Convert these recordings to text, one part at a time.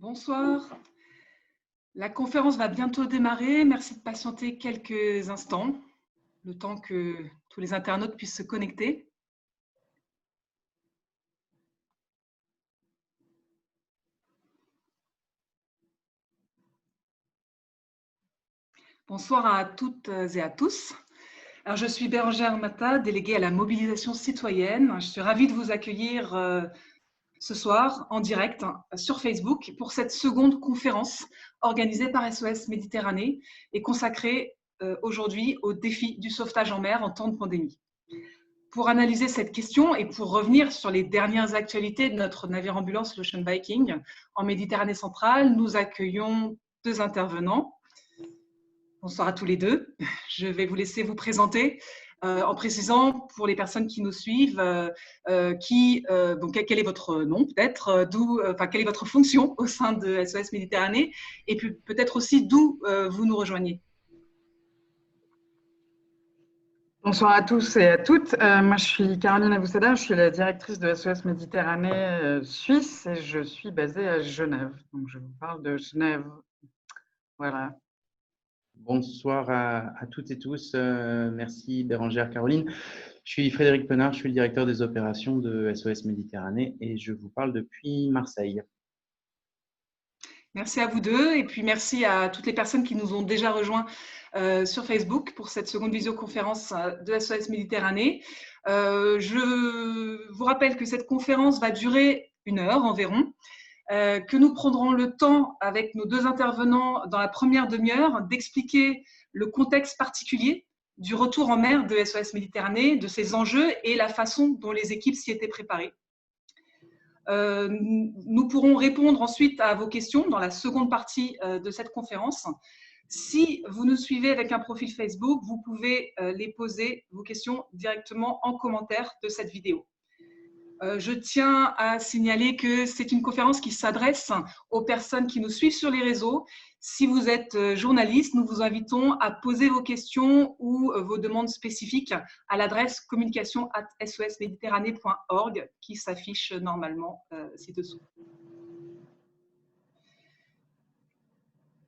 Bonsoir. La conférence va bientôt démarrer. Merci de patienter quelques instants, le temps que tous les internautes puissent se connecter. Bonsoir à toutes et à tous. Alors, je suis Bérengère Matta, déléguée à la mobilisation citoyenne. Je suis ravie de vous accueillir ce soir en direct sur Facebook pour cette seconde conférence organisée par SOS Méditerranée et consacrée aujourd'hui au défi du sauvetage en mer en temps de pandémie. Pour analyser cette question et pour revenir sur les dernières actualités de notre navire ambulance l'Ocean Viking en Méditerranée centrale, nous accueillons deux intervenants. Bonsoir à tous les deux. Je vais vous laisser vous présenter en précisant pour les personnes qui nous suivent quel est votre nom peut-être, quelle est votre fonction au sein de SOS Méditerranée et puis peut-être aussi d'où vous nous rejoignez. Bonsoir à tous et à toutes. Moi, je suis Caroline Aboussada, je suis la directrice de SOS Méditerranée Suisse et je suis basée à Genève. Donc, je vous parle de Genève. Voilà. Bonsoir à toutes et tous. Merci Bérengère, Caroline. Je suis Frédéric Penard, je suis le directeur des opérations de SOS Méditerranée et je vous parle depuis Marseille. Merci à vous deux et puis merci à toutes les personnes qui nous ont déjà rejoints sur Facebook pour cette seconde visioconférence de SOS Méditerranée. Je vous rappelle que cette conférence va durer 1 heure environ, que nous prendrons le temps avec nos deux intervenants dans la première demi-heure d'expliquer le contexte particulier du retour en mer de SOS Méditerranée, de ses enjeux et la façon dont les équipes s'y étaient préparées. Nous pourrons répondre ensuite à vos questions dans la seconde partie de cette conférence. Si vous nous suivez avec un profil Facebook, vous pouvez les poser, vos questions, directement en commentaire de cette vidéo. Je tiens à signaler que c'est une conférence qui s'adresse aux personnes qui nous suivent sur les réseaux. Si vous êtes journaliste, nous vous invitons à poser vos questions ou vos demandes spécifiques à l'adresse communication@sosméditerranée.org qui s'affiche normalement ci-dessous.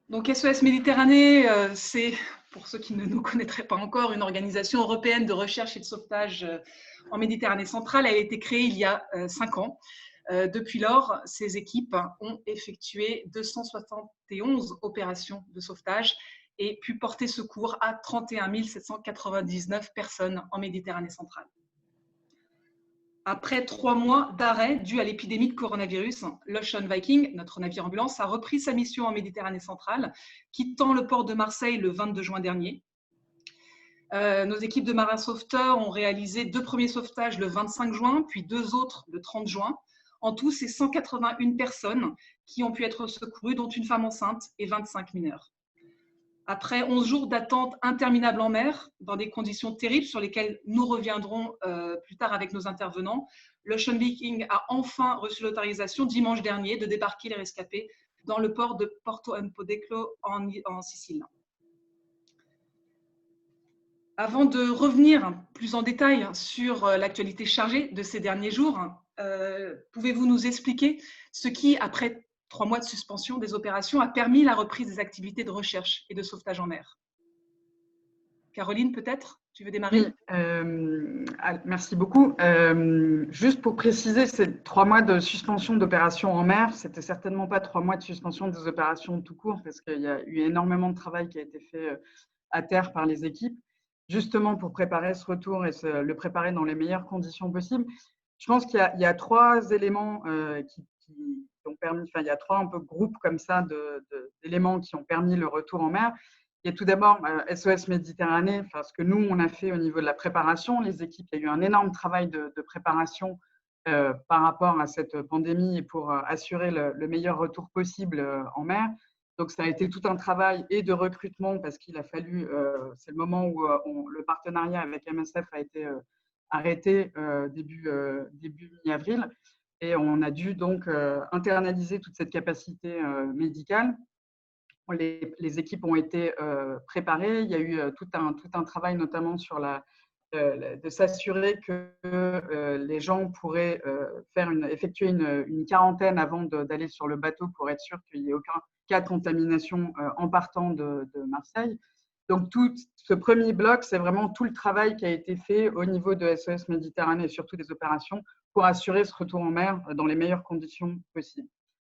Donc SOS Méditerranée, c'est, pour ceux qui ne nous connaîtraient pas encore, une organisation européenne de recherche et de sauvetage en Méditerranée centrale. Elle a été créée il y a 5 ans. Depuis lors, ces équipes ont effectué 271 opérations de sauvetage et pu porter secours à 31 799 personnes en Méditerranée centrale. Après 3 mois d'arrêt dû à l'épidémie de coronavirus, l'Ocean Viking, notre navire ambulance, a repris sa mission en Méditerranée centrale, quittant le port de Marseille le 22 juin dernier. Nos équipes de marins sauveteurs ont réalisé 2 premiers sauvetages le 25 juin, puis 2 autres le 30 juin. En tout, c'est 181 personnes qui ont pu être secourues, dont une femme enceinte et 25 mineurs. Après 11 jours d'attente interminable en mer, dans des conditions terribles sur lesquelles nous reviendrons plus tard avec nos intervenants, l'Ocean Viking a enfin reçu l'autorisation dimanche dernier de débarquer les rescapés dans le port de Porto Empedocle en Sicile. Avant de revenir plus en détail sur l'actualité chargée de ces derniers jours, pouvez-vous nous expliquer ce qui, après 3 mois de suspension des opérations, a permis la reprise des activités de recherche et de sauvetage en mer? Caroline, peut-être? Tu veux démarrer? Oui, merci beaucoup. Juste pour préciser, ces 3 mois de suspension d'opérations en mer, c'était certainement pas 3 mois de suspension des opérations tout court, parce qu'il y a eu énormément de travail qui a été fait à terre par les équipes, justement pour préparer ce retour et le préparer dans les meilleures conditions possibles. Je pense qu'il y a 3 éléments qui ont permis, enfin il y a 3 un peu groupes comme ça d'éléments qui ont permis le retour en mer. Il y a tout d'abord SOS Méditerranée, enfin, ce que nous on a fait au niveau de la préparation. Les équipes, il y a eu un énorme travail de préparation par rapport à cette pandémie et pour assurer le meilleur retour possible en mer. Donc, ça a été tout un travail et de recrutement parce qu'il a fallu, c'est le moment où le partenariat avec MSF a été arrêté début mi-avril et on a dû donc internaliser toute cette capacité médicale. Les équipes ont été préparées. Il y a eu tout un travail notamment sur la de s'assurer que les gens pourraient effectuer une quarantaine avant d'aller sur le bateau pour être sûr qu'il n'y ait aucun cas de contamination en partant de Marseille. Donc, tout ce premier bloc, c'est vraiment tout le travail qui a été fait au niveau de SOS Méditerranée et surtout des opérations pour assurer ce retour en mer dans les meilleures conditions possibles.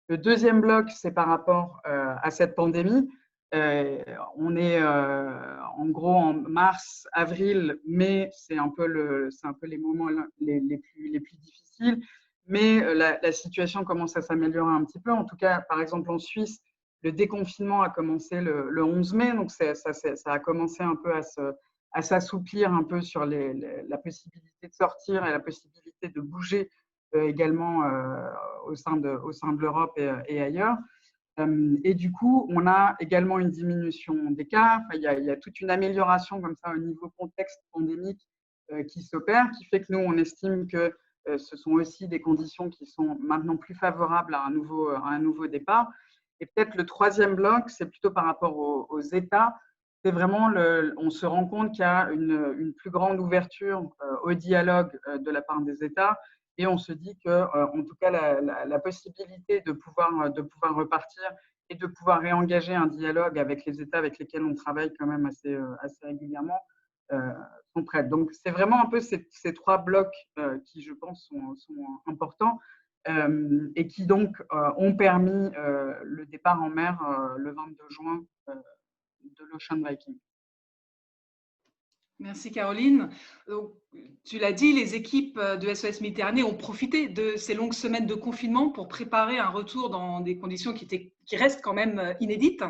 Le deuxième bloc, c'est par rapport à cette pandémie. On est en gros en mars, avril, mai, c'est un peu les moments les plus difficiles, mais la situation commence à s'améliorer un petit peu. En tout cas, par exemple en Suisse, le déconfinement a commencé le 11 mai, donc ça a commencé un peu à s'assouplir un peu sur la possibilité de sortir et la possibilité de bouger également au sein de l'Europe et ailleurs. Et du coup, on a également une diminution des cas. Enfin, il y a toute une amélioration comme ça au niveau contexte pandémique qui s'opère, qui fait que nous, on estime que ce sont aussi des conditions qui sont maintenant plus favorables à un nouveau départ. Et peut-être le troisième bloc, c'est plutôt par rapport aux États. C'est vraiment, on se rend compte qu'il y a une plus grande ouverture au dialogue de la part des États. Et on se dit que, en tout cas, la possibilité de pouvoir repartir et de pouvoir réengager un dialogue avec les États avec lesquels on travaille quand même assez régulièrement sont prêtes. Donc, c'est vraiment un peu ces trois blocs qui, je pense, sont importants et qui donc ont permis le départ en mer le 22 juin de l'Ocean Viking. Merci Caroline. Donc, tu l'as dit, les équipes de SOS Méditerranée ont profité de ces longues semaines de confinement pour préparer un retour dans des conditions qui restent quand même inédites.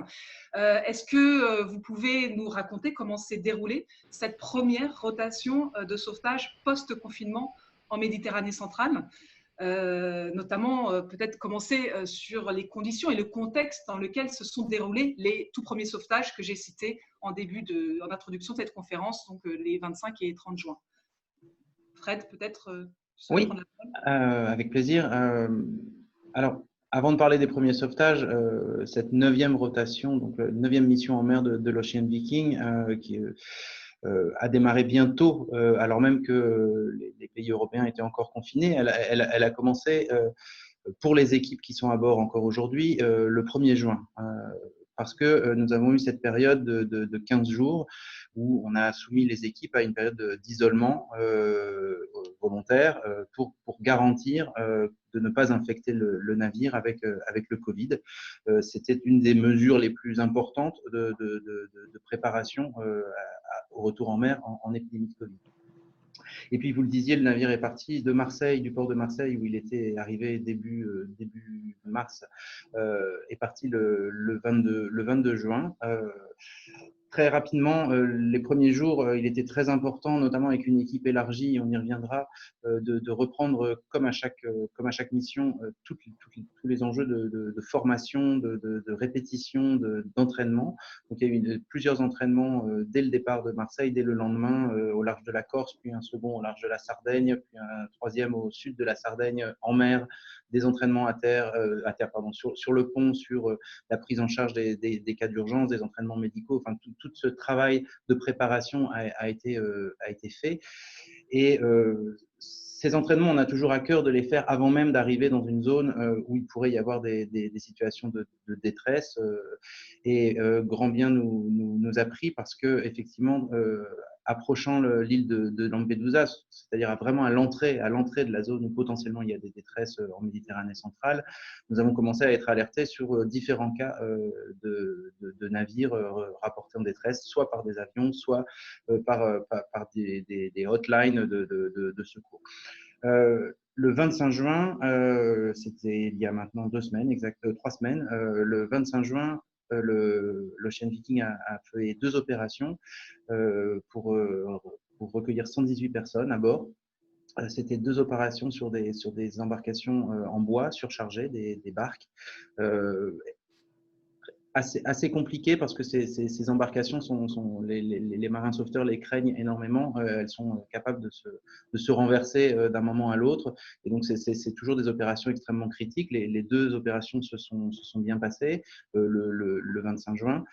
Est-ce que vous pouvez nous raconter comment s'est déroulée cette première rotation de sauvetage post-confinement en Méditerranée centrale ? Notamment peut-être commencer sur les conditions et le contexte dans lequel se sont déroulés les tout premiers sauvetages que j'ai cités en introduction de cette conférence, donc les 25 et 30 juin. Fred, peut-être oui, avec plaisir. Alors, avant de parler des premiers sauvetages, cette 9e rotation, donc 9e mission en mer de l'Ocean Viking, qui a démarré bientôt, alors même que les pays européens étaient encore confinés. Elle a commencé pour les équipes qui sont à bord encore aujourd'hui le 1er juin. Parce que nous avons eu cette période de 15 jours où on a soumis les équipes à une période d'isolement volontaire pour garantir de ne pas infecter le navire avec le Covid. C'était une des mesures les plus importantes de préparation au retour en mer en épidémie de Covid. Et puis, vous le disiez, le navire est parti de Marseille, du port de Marseille, où il était arrivé début mars, est parti le 22 juin. Très rapidement, les premiers jours, il était très important, notamment avec une équipe élargie, on y reviendra, de reprendre, comme à chaque mission, tous les enjeux de formation, de répétition, d'entraînement. Donc, il y a eu plusieurs entraînements dès le départ de Marseille, dès le lendemain, au large de la Corse, puis un second au large de la Sardaigne, puis un troisième au sud de la Sardaigne, en mer, des entraînements à terre, sur le pont, sur la prise en charge des cas d'urgence, des entraînements médicaux, enfin tout ce travail de préparation a été fait. Et ces entraînements, on a toujours à cœur de les faire avant même d'arriver dans une zone où il pourrait y avoir des situations de détresse. Et grand bien nous a pris parce que effectivement, approchant l'île de Lampedusa, c'est-à-dire vraiment à l'entrée de la zone où potentiellement il y a des détresses en Méditerranée centrale, nous avons commencé à être alertés sur différents cas de navires rapportés en détresse, soit par des avions, soit par des hotlines de secours. Le 25 juin, c'était il y a maintenant 3 semaines, le 25 juin, l'Ocean Viking a fait 2 opérations pour recueillir 118 personnes à bord. C'était 2 opérations sur des embarcations en bois surchargées, des barques. assez compliqué parce que ces embarcations les marins sauveteurs les craignent énormément. Elles sont capables de se renverser d'un moment à l'autre. Et donc, c'est toujours des opérations extrêmement critiques. Les deux opérations se sont bien passées le 25 juin.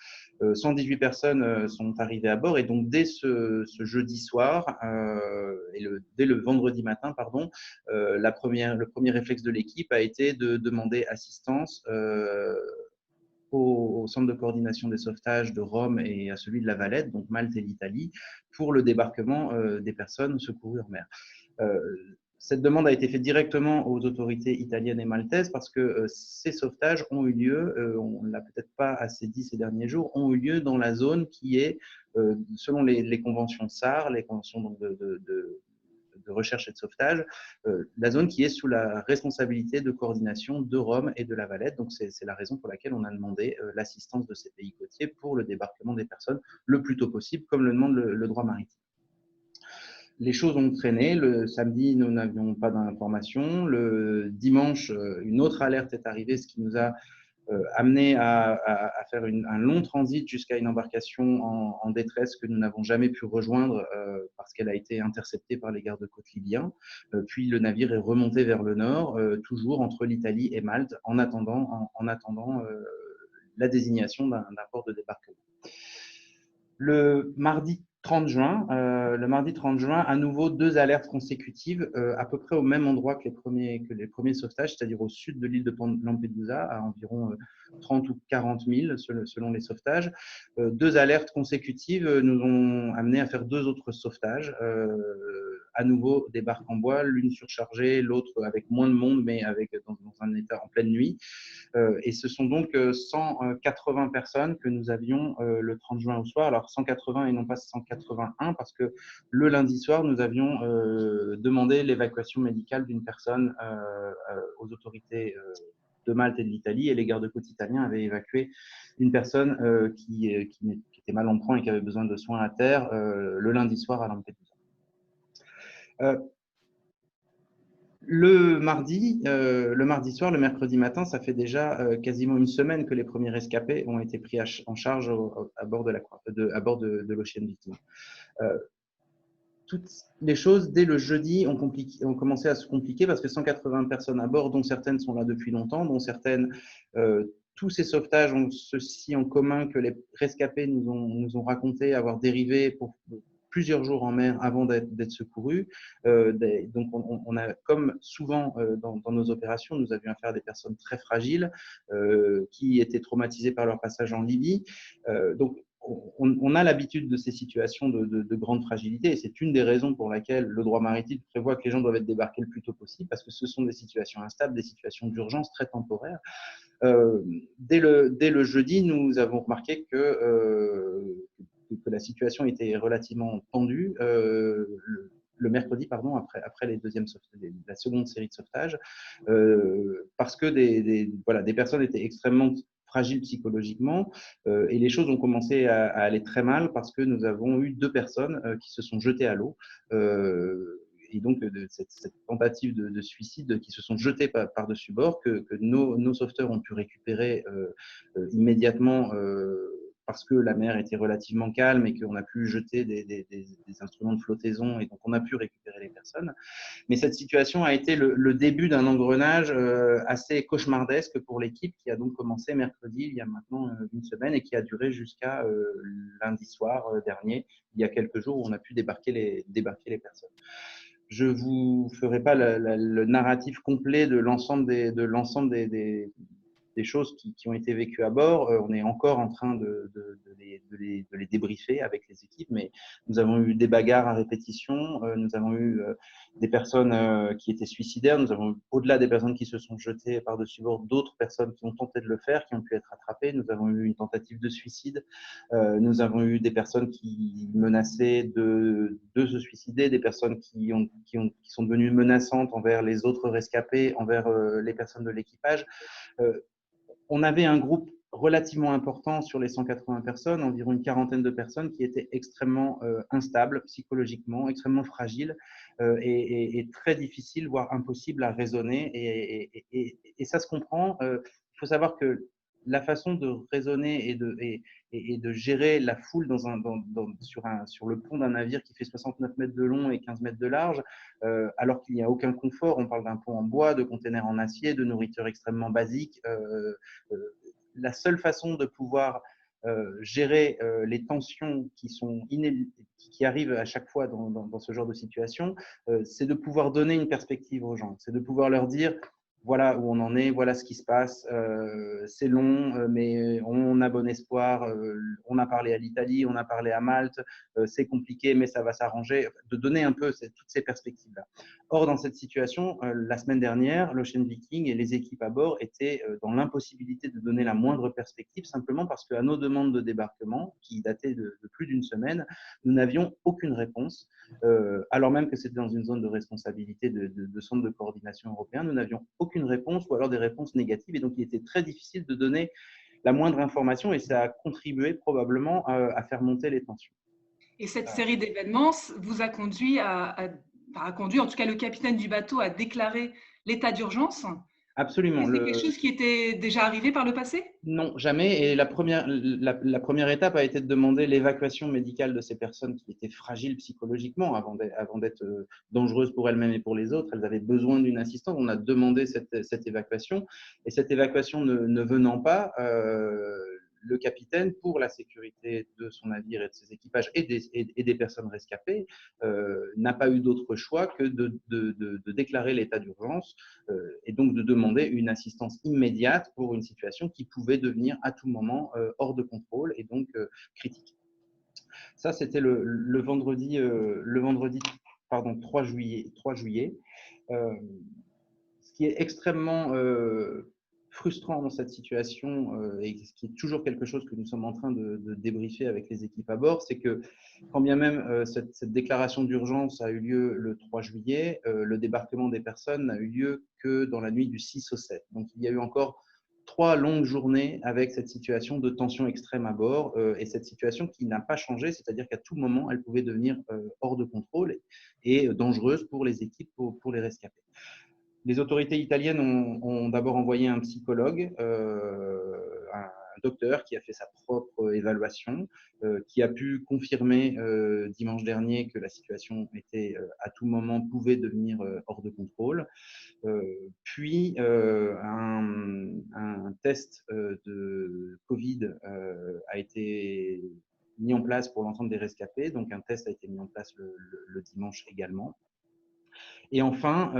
118 personnes sont arrivées à bord. Et donc, dès ce jeudi soir dès le vendredi matin, pardon, le premier réflexe de l'équipe a été de demander assistance au centre de coordination des sauvetages de Rome et à celui de La Valette, donc Malte et l'Italie, pour le débarquement des personnes secourues en mer. Cette demande a été faite directement aux autorités italiennes et maltaises parce que ces sauvetages ont eu lieu, on ne l'a peut-être pas assez dit ces derniers jours, ont eu lieu dans la zone qui est, selon les conventions SAR, les conventions donc de recherche et de sauvetage, la zone qui est sous la responsabilité de coordination de Rome et de La Valette. Donc, c'est la raison pour laquelle on a demandé l'assistance de ces pays côtiers pour le débarquement des personnes le plus tôt possible, comme le demande le droit maritime. Les choses ont traîné. Le samedi, nous n'avions pas d'informations. Le dimanche, une autre alerte est arrivée, ce qui nous a amené à faire un long transit jusqu'à une embarcation en détresse que nous n'avons jamais pu rejoindre parce qu'elle a été interceptée par les gardes-côtes libyens. Puis le navire est remonté vers le nord, toujours entre l'Italie et Malte, en attendant la désignation d'un port de débarquement. Le mardi 30 juin, à nouveau 2 alertes consécutives à peu près au même endroit que les premiers sauvetages, c'est-à-dire au sud de l'île de Lampedusa, à environ 30 ou 40 000 selon les sauvetages. 2 alertes consécutives nous ont amené à faire 2 autres sauvetages. À nouveau des barques en bois, l'une surchargée, l'autre avec moins de monde, mais dans un état en pleine nuit. Et ce sont donc 180 personnes que nous avions le 30 juin au soir. Alors 180 et non pas 181 parce que le lundi soir, nous avions demandé l'évacuation médicale d'une personne aux autorités de Malte et de l'Italie, et les gardes-côtes italiens avaient évacué une personne qui était mal en point et qui avait besoin de soins à terre le lundi soir à Lampedusa. Le mardi soir, le mercredi matin, ça fait déjà quasiment une semaine que les premiers rescapés ont été pris en charge à bord de l'Ocean Viking. Toutes les choses, dès le jeudi, ont commencé à se compliquer parce que 180 personnes à bord, dont certaines sont là depuis longtemps, dont certaines, tous ces sauvetages ont ceci en commun que les rescapés nous ont raconté avoir dérivé pour plusieurs jours en mer avant d'être secourus. Donc, on a, comme souvent dans nos opérations, nous avions affaire à des personnes très fragiles qui étaient traumatisées par leur passage en Libye. Donc, on a l'habitude de ces situations de grande fragilité et c'est une des raisons pour laquelle le droit maritime prévoit que les gens doivent être débarqués le plus tôt possible parce que ce sont des situations instables, des situations d'urgence très temporaires. Dès le jeudi, nous avons remarqué que la situation était relativement tendue. Le mercredi, pardon, après la seconde série de sauvetage, parce que des personnes étaient extrêmement fragiles psychologiquement et les choses ont commencé à aller très mal parce que nous avons eu 2 personnes qui se sont jetées à l'eau et donc cette tentative de suicide qui se sont jetées par-dessus bord que nos sauveteurs ont pu récupérer immédiatement parce que la mer était relativement calme et qu'on a pu jeter des instruments de flottaison et donc on a pu récupérer les personnes. Mais cette situation a été le début d'un engrenage assez cauchemardesque pour l'équipe qui a donc commencé mercredi, il y a maintenant une semaine, et qui a duré jusqu'à lundi soir dernier, il y a quelques jours, où on a pu débarquer les personnes. Je ne vous ferai pas le narratif complet de l'ensemble des choses qui ont été vécues à bord. On est encore en train de les débriefer avec les équipes, mais nous avons eu des bagarres à répétition, nous avons eu des personnes qui étaient suicidaires, nous avons eu, au-delà des personnes qui se sont jetées par-dessus bord, d'autres personnes qui ont tenté de le faire, qui ont pu être attrapées. Nous avons eu une tentative de suicide, nous avons eu des personnes qui menaçaient de se suicider, des personnes qui sont devenues menaçantes envers les autres rescapés, envers les personnes de l'équipage. On avait un groupe relativement important sur les 180 personnes, environ une quarantaine de personnes qui étaient extrêmement instables psychologiquement, extrêmement fragiles et très difficiles, voire impossibles à raisonner. Et ça se comprend. Il faut savoir que la façon de raisonner et de gérer la foule sur le pont d'un navire qui fait 69 mètres de long et 15 mètres de large, alors qu'il n'y a aucun confort. On parle d'un pont en bois, de containers en acier, de nourriture extrêmement basique. La seule façon de pouvoir gérer les tensions qui arrivent à chaque fois dans ce genre de situation, c'est de pouvoir donner une perspective aux gens. C'est de pouvoir leur dire voilà où on en est, voilà ce qui se passe. C'est long, mais on a bon espoir. On a parlé à l'Italie, on a parlé à Malte. C'est compliqué, mais ça va s'arranger. De donner un peu toutes ces perspectives-là. Or, dans cette situation, la semaine dernière, l'Ocean Viking et les équipes à bord étaient dans l'impossibilité de donner la moindre perspective, simplement parce qu'à nos demandes de débarquement, qui dataient de plus d'une semaine, nous n'avions aucune réponse. Alors même que c'était dans une zone de responsabilité de centre de coordination européen, nous n'avions aucune réponse ou alors des réponses négatives. Et donc, il était très difficile de donner la moindre information et ça a contribué probablement à faire monter les tensions. Et cette série d'événements vous a conduit a conduit en tout cas le capitaine du bateau à déclarer l'état d'urgence. Absolument. C'est quelque chose qui était déjà arrivé par le passé? Non, jamais. Et la première étape a été de demander l'évacuation médicale de ces personnes qui étaient fragiles psychologiquement avant d'être dangereuses pour elles-mêmes et pour les autres. Elles avaient besoin d'une assistance. On a demandé cette évacuation. Et cette évacuation ne venant pas, le capitaine, pour la sécurité de son navire et de ses équipages et des personnes rescapées, n'a pas eu d'autre choix que de déclarer l'état d'urgence et donc de demander une assistance immédiate pour une situation qui pouvait devenir à tout moment hors de contrôle et donc critique. Ça, c'était le vendredi 3 juillet. Ce qui est extrêmement frustrant dans cette situation et ce qui est toujours quelque chose que nous sommes en train de débriefer avec les équipes à bord, c'est que quand bien même cette déclaration d'urgence a eu lieu le 3 juillet, le débarquement des personnes n'a eu lieu que dans la nuit du 6 au 7. Donc il y a eu encore 3 longues journées avec cette situation de tension extrême à bord et cette situation qui n'a pas changé, c'est-à-dire qu'à tout moment, elle pouvait devenir hors de contrôle et dangereuse pour les équipes, pour les rescapés. Les autorités italiennes ont d'abord envoyé un psychologue, un docteur qui a fait sa propre évaluation, qui a pu confirmer dimanche dernier que la situation était à tout moment pouvait devenir hors de contrôle. Puis un test de Covid a été mis en place pour l'ensemble des rescapés. Donc un test a été mis en place le dimanche également. Et enfin,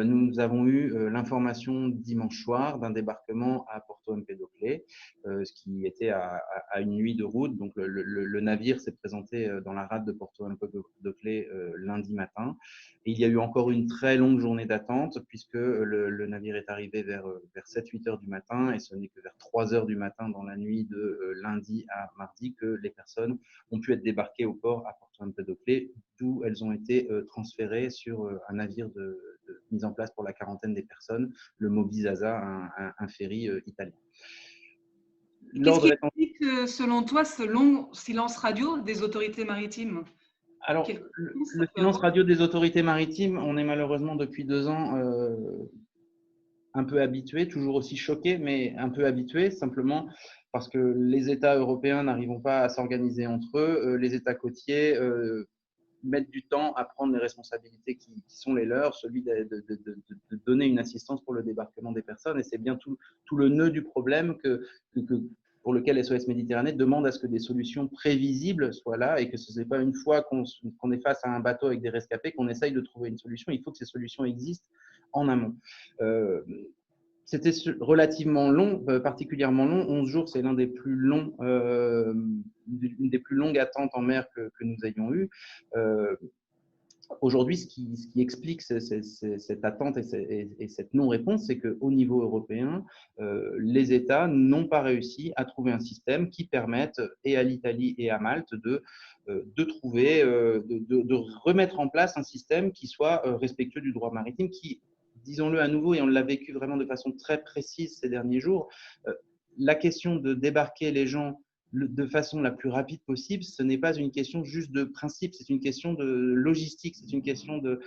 nous avons eu l'information dimanche soir d'un débarquement à Porto Empedocle, ce qui était à une nuit de route. Donc, le navire s'est présenté dans la rade de Porto Empedocle lundi matin. Et il y a eu encore une très longue journée d'attente puisque le navire est arrivé vers 7-8 heures du matin et ce n'est que vers 3 heures du matin dans la nuit de lundi à mardi que les personnes ont pu être débarquées au port à Porto Empedocle, d'où elles ont été transférées sur un navire mis en place pour la quarantaine des personnes, le Moby Zaza, un ferry italien. Qu'est-ce qui explique, selon toi, ce long silence radio des autorités maritimes? Alors, le silence radio des autorités maritimes, on est malheureusement depuis 2 ans un peu habitué, toujours aussi choqué, mais un peu habitué, simplement parce que les États européens n'arrivent pas à s'organiser entre eux, les États côtiers mettent du temps à prendre les responsabilités qui sont les leurs, celui de donner une assistance pour le débarquement des personnes. Et c'est bien tout le nœud du problème pour lequel SOS Méditerranée demande à ce que des solutions prévisibles soient là et que ce n'est pas une fois qu'on est face à un bateau avec des rescapés qu'on essaye de trouver une solution. Il faut que ces solutions existent en amont. C'était relativement long, particulièrement long. 11 jours, c'est l'une des plus longues attentes en mer que nous ayons eues. Aujourd'hui, ce qui explique cette attente et cette non-réponse, c'est qu'au niveau européen, les États n'ont pas réussi à trouver un système qui permette, et à l'Italie et à Malte, de remettre en place un système qui soit respectueux du droit maritime, qui, disons-le à nouveau, et on l'a vécu vraiment de façon très précise ces derniers jours, la question de débarquer les gens de façon la plus rapide possible, ce n'est pas une question juste de principe, c'est une question de logistique, c'est une question de…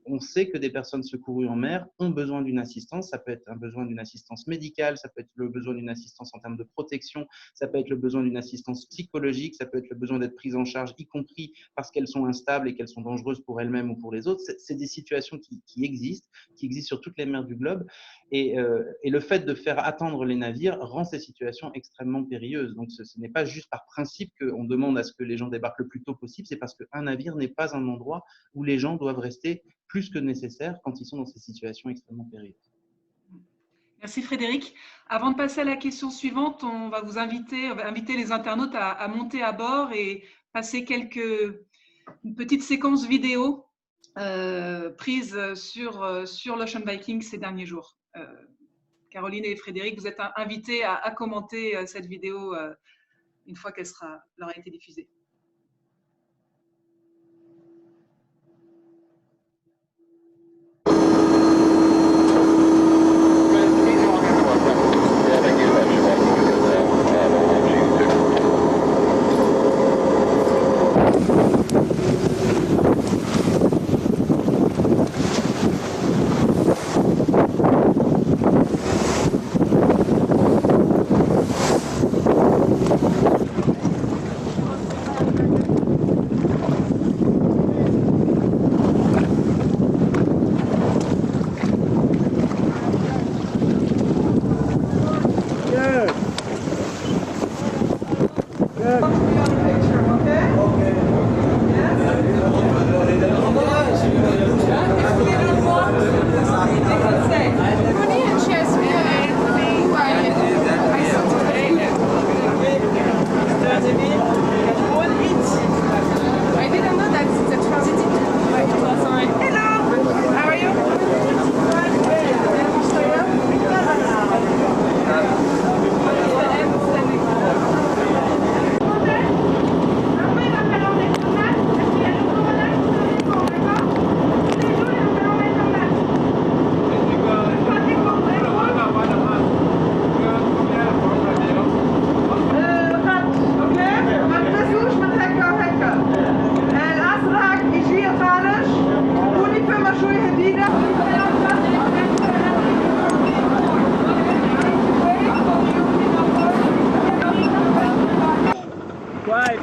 on sait que des personnes secourues en mer ont besoin d'une assistance, ça peut être un besoin d'une assistance médicale, ça peut être le besoin d'une assistance en termes de protection, ça peut être le besoin d'une assistance psychologique, ça peut être le besoin d'être prise en charge, y compris parce qu'elles sont instables et qu'elles sont dangereuses pour elles-mêmes ou pour les autres. C'est des situations qui existent sur toutes les mers du globe. Et le fait de faire attendre les navires rend ces situations extrêmement périlleuses. Donc, ce n'est pas juste par principe qu'on demande à ce que les gens débarquent le plus tôt possible, c'est parce qu'un navire n'est pas un endroit où les gens doivent rester plus que nécessaire quand ils sont dans ces situations extrêmement périlleuses. Merci Frédéric. Avant de passer à la question suivante, on va inviter les internautes à monter à bord et passer une petite séquence vidéo prise sur l'Ocean Viking ces derniers jours. Caroline et Frédéric, vous êtes invités à commenter cette vidéo une fois qu'elle leur a été diffusée.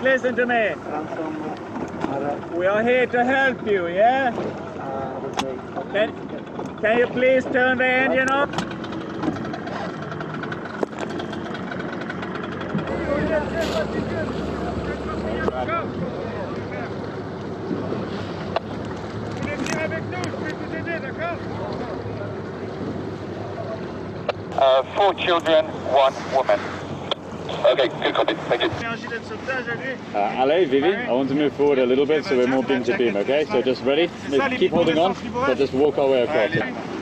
Listen to me. We are here to help you, yeah? Can you please turn the engine off? Four children, one woman. Okay, good copy. Thank you. Ali, Vivi, I want to move forward a little bit so we're more beam to beam, okay? So just ready? Keep holding on, but just walk our way across.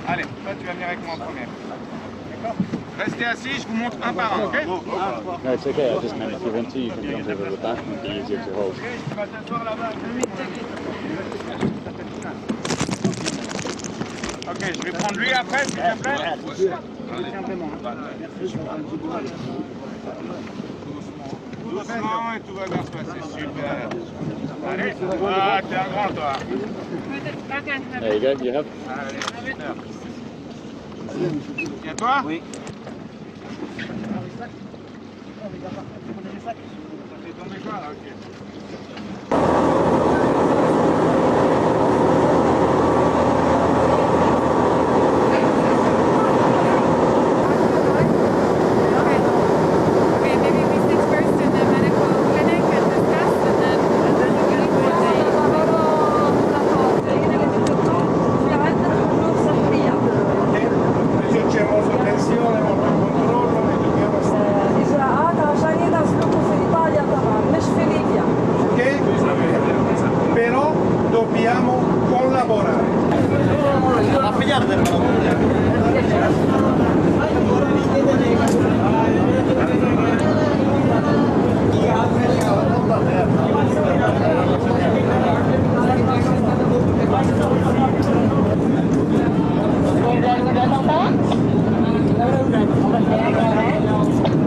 Allez, toi tu vas venir avec moi en premier. D'accord? Restez assis, je vous montre un par un, ok? No, it's okay, I just meant if you want to, you can jump over the back and it'll be easier to hold. Tu vas t'asseoir là-bas. Ok, je vais prendre lui après, s'il te plaît. Doucement et tout va bien se passer, super. Allez, ah, t'es un grand toi. There you go, you have. Allez, super. Et toi? Oui. Ça fait tomber quoi là, ok.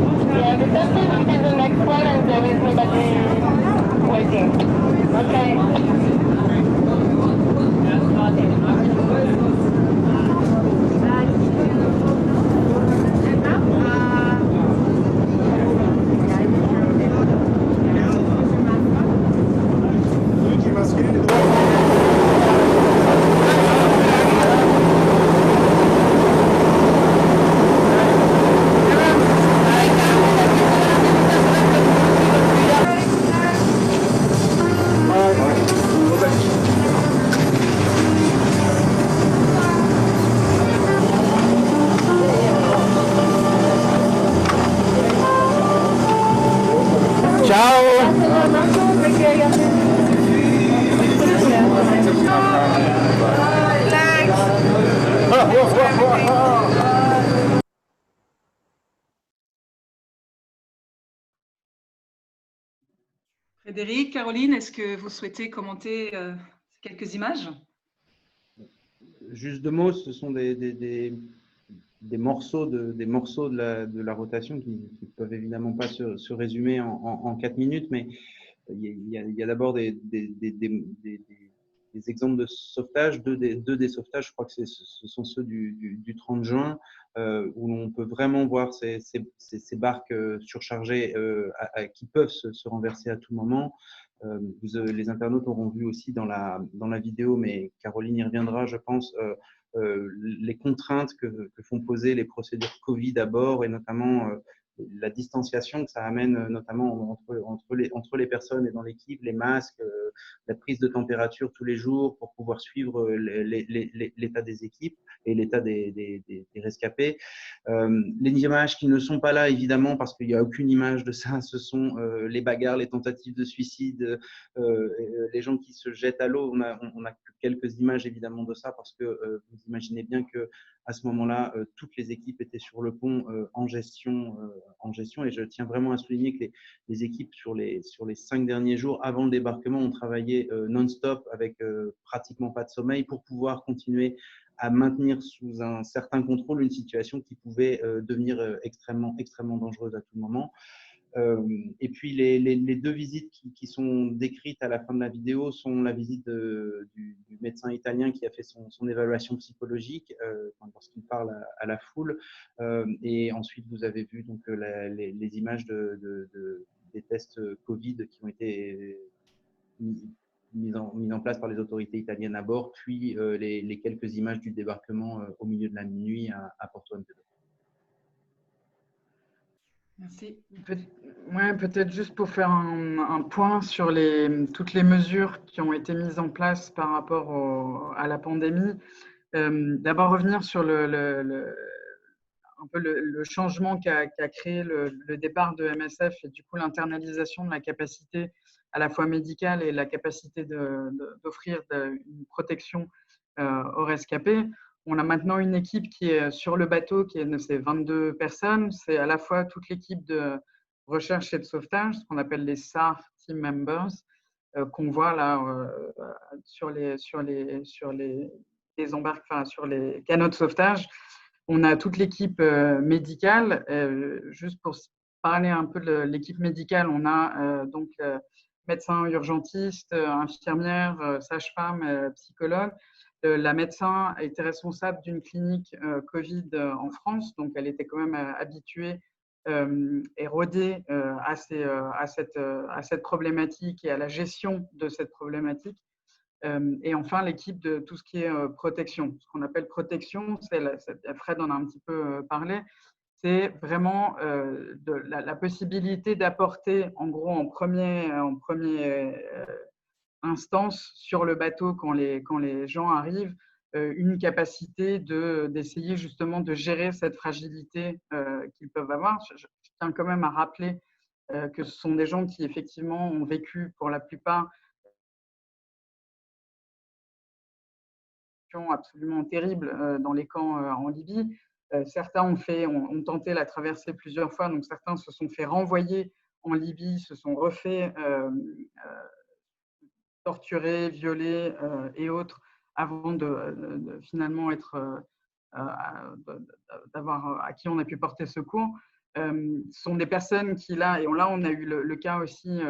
Yeah, the next one. Frédéric, Caroline, est-ce que vous souhaitez commenter quelques images? Juste 2 mots, ce sont des morceaux de la rotation qui ne peuvent évidemment pas se résumer en 4 minutes, mais il y a d'abord des exemples de sauvetage, deux des sauvetages, je crois que ce sont ceux du 30 juin, où l'on peut vraiment voir ces barques surchargées qui peuvent se renverser à tout moment. Les internautes auront vu aussi dans la vidéo, mais Caroline y reviendra, je pense, les contraintes que font poser les procédures Covid à bord, et notamment la distanciation que ça amène, notamment entre les personnes et dans l'équipe, les masques, la prise de température tous les jours pour pouvoir suivre l'état des équipes et l'état des rescapés. Les images qui ne sont pas là, évidemment, parce qu'il n'y a aucune image de ça, ce sont les bagarres, les tentatives de suicide, les gens qui se jettent à l'eau. On a quelques images, évidemment, de ça, parce que vous imaginez bien qu'à ce moment-là, toutes les équipes étaient sur le pont en gestion. Et je tiens vraiment à souligner que les équipes, sur les 5 derniers jours, avant le débarquement, ont travaillé non-stop avec pratiquement pas de sommeil pour pouvoir continuer à maintenir sous un certain contrôle une situation qui pouvait devenir extrêmement dangereuse à tout moment. Et puis les 2 visites qui sont décrites à la fin de la vidéo sont la visite du médecin italien qui a fait son évaluation psychologique lorsqu'il parle à la foule, et ensuite vous avez vu donc les images des tests Covid qui ont été mis en place par les autorités italiennes à bord, puis les quelques images du débarquement au milieu de la nuit à Porto Empedocle. Merci. Ouais, peut-être juste pour faire un point sur toutes les mesures qui ont été mises en place par rapport à la pandémie. D'abord revenir sur un peu le changement qu'a créé le départ de MSF et du coup l'internalisation de la capacité à la fois médicale et la capacité d'offrir une protection aux rescapés. On a maintenant une équipe qui est sur le bateau, c'est 22 personnes. C'est à la fois toute l'équipe de recherche et de sauvetage, ce qu'on appelle les SAR Team Members, qu'on voit là sur les canots de sauvetage. On a toute l'équipe médicale. Juste pour parler un peu de l'équipe médicale, on a donc médecin urgentiste, infirmière, sage-femme, psychologue. La médecin a été responsable d'une clinique Covid en France, donc elle était quand même habituée et rodée à cette problématique et à la gestion de cette problématique. Et enfin, l'équipe de tout ce qui est protection. Ce qu'on appelle protection, Fred en a un petit peu parlé, c'est vraiment la possibilité d'apporter, en gros, en premier instance sur le bateau quand les gens arrivent, une capacité d'essayer justement de gérer cette fragilité qu'ils peuvent avoir. Je tiens quand même à rappeler que ce sont des gens qui effectivement ont vécu pour la plupart absolument terribles dans les camps en Libye. Certains ont tenté la traversée plusieurs fois, donc certains se sont fait renvoyer en Libye, se sont refait torturés, violés et autres avant de finalement être à qui on a pu porter secours. Ce sont des personnes qui là on a eu le cas aussi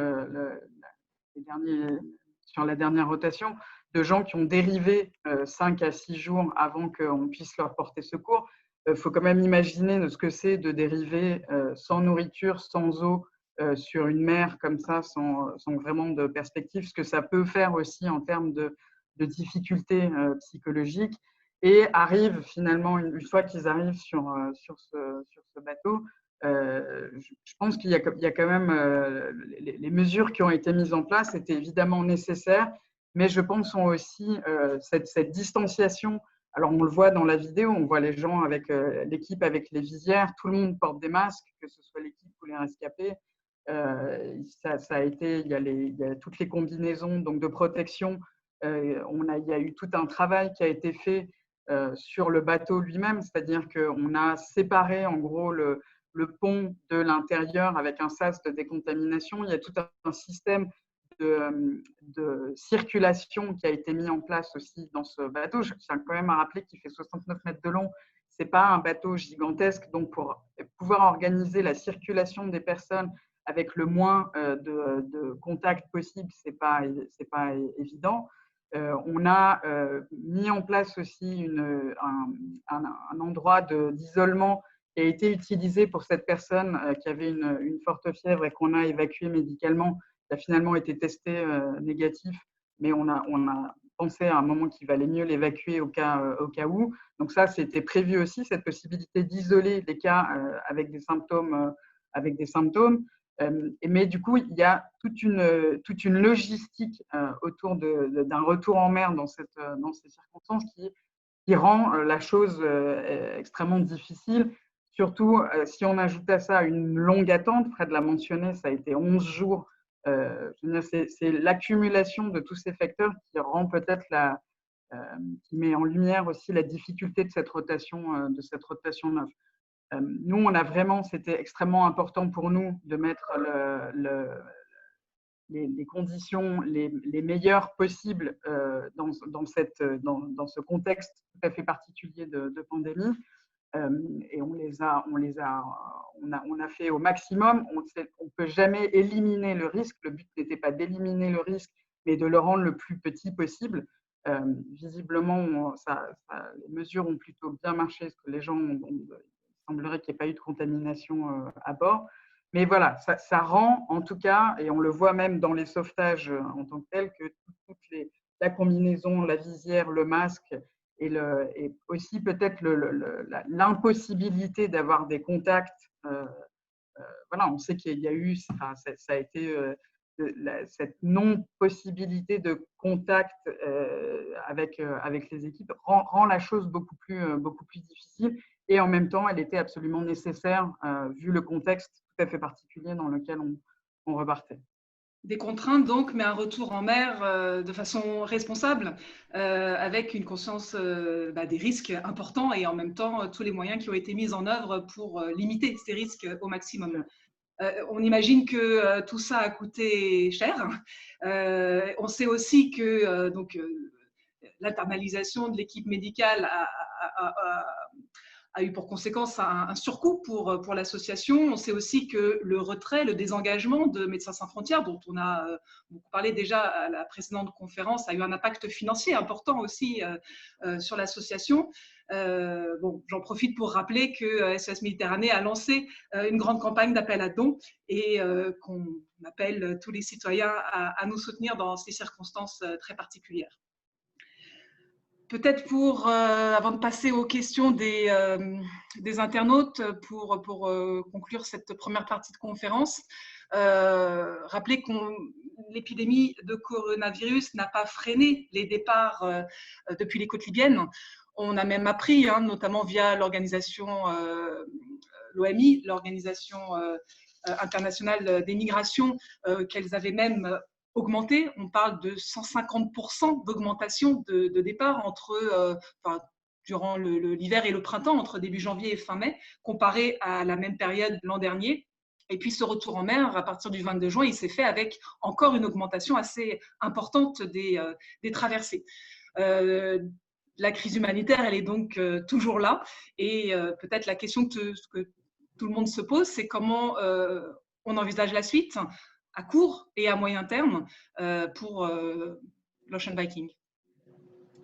sur la dernière rotation de gens qui ont dérivé 5 à 6 jours avant qu'on puisse leur porter secours. Il faut quand même imaginer ce que c'est de dériver sans nourriture, sans eau, sur une mer comme ça, sans vraiment de perspective, ce que ça peut faire aussi en termes de difficultés psychologiques. Et arrivent finalement, une fois qu'ils arrivent sur ce bateau, je pense qu'il y a quand même les mesures qui ont été mises en place étaient évidemment nécessaires, mais je pense sont aussi cette distanciation. Alors on le voit dans la vidéo, on voit les gens avec l'équipe avec les visières, tout le monde porte des masques, que ce soit l'équipe ou les rescapés. Ça a été, il y a toutes les combinaisons donc de protection. Il y a eu tout un travail qui a été fait sur le bateau lui-même, c'est-à-dire qu'on a séparé en gros le pont de l'intérieur avec un sas de décontamination. Il y a tout un système de circulation qui a été mis en place aussi dans ce bateau. Je tiens quand même à rappeler qu'il fait 69 mètres de long. Ce n'est pas un bateau gigantesque. Donc, pour pouvoir organiser la circulation des personnes avec le moins de contacts possible, ce n'est pas évident. On a mis en place aussi un endroit d'isolement qui a été utilisé pour cette personne qui avait une forte fièvre et qu'on a évacué médicalement, qui a finalement été testé négatif, mais on a pensé à un moment qu'il valait mieux l'évacuer au cas où. Donc ça, c'était prévu aussi, cette possibilité d'isoler les cas avec des symptômes. Mais du coup, il y a toute une logistique autour d'un retour en mer dans ces circonstances qui rend la chose extrêmement difficile. Surtout si on ajoute à ça une longue attente, Fred l'a mentionné, ça a été 11 jours. C'est l'accumulation de tous ces facteurs qui rend peut-être qui met en lumière aussi la difficulté de cette rotation neuve. Nous, on a vraiment, c'était extrêmement important pour nous de mettre les conditions les meilleures possibles dans ce contexte tout à fait particulier de pandémie. Et on a fait au maximum. On ne peut jamais éliminer le risque. Le but n'était pas d'éliminer le risque, mais de le rendre le plus petit possible. Visiblement, les mesures ont plutôt bien marché, parce que les gens il semblerait qu'il n'y ait pas eu de contamination à bord. Mais voilà, ça rend en tout cas, et on le voit même dans les sauvetages en tant que tels, que la combinaison, la visière, le masque, et aussi peut-être l'impossibilité d'avoir des contacts. Voilà, on sait qu'il y a eu, ça a été cette non-possibilité de contact avec les équipes rend la chose beaucoup plus difficile. Et en même temps, elle était absolument nécessaire vu le contexte tout à fait particulier dans lequel on repartait. Des contraintes donc, mais un retour en mer de façon responsable, avec une conscience des risques importants et en même temps tous les moyens qui ont été mis en œuvre pour limiter ces risques au maximum. On imagine que tout ça a coûté cher. On sait aussi que l'internalisation de l'équipe médicale a eu pour conséquence un surcoût pour l'association. On sait aussi que le retrait, le désengagement de Médecins sans frontières, dont on a beaucoup parlé déjà à la précédente conférence, a eu un impact financier important aussi sur l'association. J'en profite pour rappeler que SOS Méditerranée a lancé une grande campagne d'appel à dons et qu'on appelle tous les citoyens à nous soutenir dans ces circonstances très particulières. Peut-être avant de passer aux questions des internautes, pour conclure cette première partie de conférence, rappeler que l'épidémie de coronavirus n'a pas freiné les départs depuis les côtes libyennes. On a même appris, notamment via l'organisation, l'OMI, l'Organisation internationale des migrations, qu'elles avaient même augmenté. On parle de 150% d'augmentation de départ durant l'hiver et le printemps, entre début janvier et fin mai, comparé à la même période l'an dernier. Et puis ce retour en mer, à partir du 22 juin, il s'est fait avec encore une augmentation assez importante des traversées. La crise humanitaire, elle est donc toujours là. Et peut-être la question que tout le monde se pose, c'est comment on envisage la suite à court et à moyen terme pour l'Ocean Viking.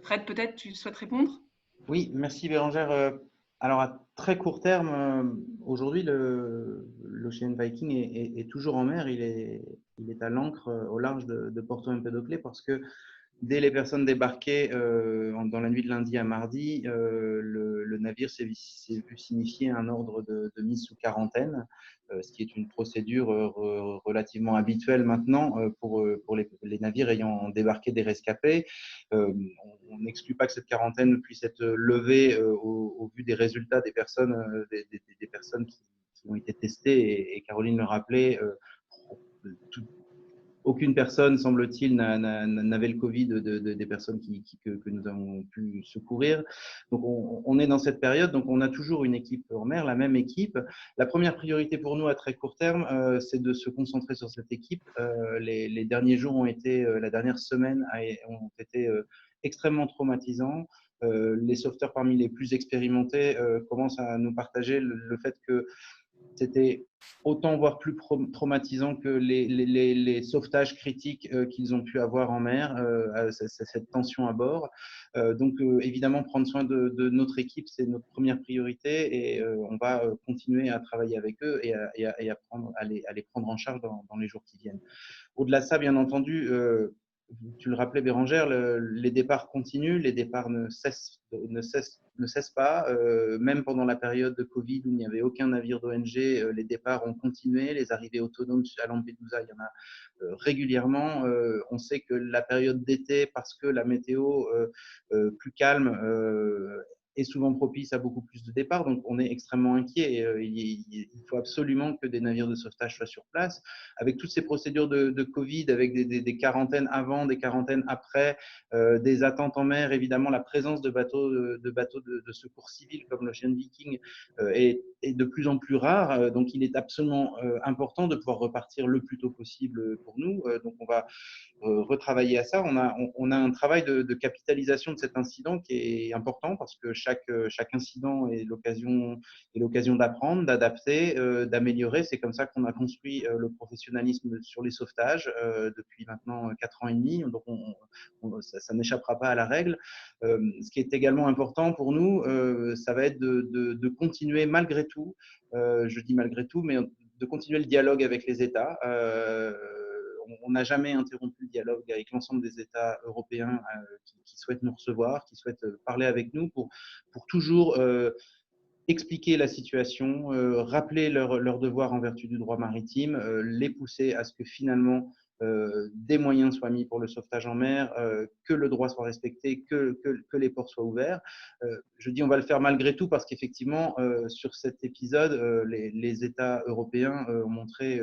Fred, peut-être tu souhaites répondre? Oui, merci Bérangère. Alors à très court terme, aujourd'hui l'Ocean Viking est toujours en mer, il est à l'ancre au large de Porto Empedocle, parce que dès les personnes débarquées dans la nuit de lundi à mardi, le navire s'est vu signifier un ordre de mise sous quarantaine, ce qui est une procédure relativement habituelle maintenant pour les navires ayant débarqué des rescapés. On n'exclut pas que cette quarantaine puisse être levée au vu des résultats des personnes, des personnes qui ont été testées, et Caroline le rappelait, aucune personne, semble-t-il, n'avait le Covid des personnes que nous avons pu secourir. Donc, on est dans cette période. Donc, on a toujours une équipe en mer, la même équipe. La première priorité pour nous à très court terme, c'est de se concentrer sur cette équipe. Les derniers jours la dernière semaine ont été extrêmement traumatisants. Les sauveteurs parmi les plus expérimentés commencent à nous partager le fait que c'était autant voire plus traumatisant que les sauvetages critiques qu'ils ont pu avoir en mer, cette tension à bord. Donc évidemment, prendre soin de notre équipe, c'est notre première priorité et on va continuer à travailler avec eux et à les prendre en charge dans les jours qui viennent. Au-delà de ça, bien entendu, tu le rappelais Bérangère, les départs continuent, les départs ne cessent pas. Même pendant la période de Covid où il n'y avait aucun navire d'ONG, les départs ont continué. Les arrivées autonomes à Lampedusa, il y en a régulièrement. On sait que la période d'été, parce que la météo plus calme, est souvent propice à beaucoup plus de départs, donc on est extrêmement inquiet. Il faut absolument que des navires de sauvetage soient sur place. Avec toutes ces procédures de Covid, avec des quarantaines avant, des quarantaines après, des attentes en mer, évidemment la présence de bateaux de secours civils comme l'Ocean Viking est de plus en plus rare. Donc il est absolument important de pouvoir repartir le plus tôt possible pour nous. Donc on va retravailler à ça. On a un travail de capitalisation de cet incident qui est important parce que chaque incident est l'occasion d'apprendre, d'adapter, d'améliorer. C'est comme ça qu'on a construit le professionnalisme sur les sauvetages depuis maintenant 4 ans et demi. Donc ça n'échappera pas à la règle. Ce qui est également important pour nous, ça va être de continuer malgré tout, je dis malgré tout, mais de continuer le dialogue avec les États. On n'a jamais interrompu le dialogue avec l'ensemble des États européens qui souhaitent nous recevoir, qui souhaitent parler avec nous pour toujours expliquer la situation, rappeler leurs devoirs en vertu du droit maritime, les pousser à ce que finalement des moyens soient mis pour le sauvetage en mer, que le droit soit respecté, que les ports soient ouverts. Je dis on va le faire malgré tout parce qu'effectivement, sur cet épisode, les États européens ont montré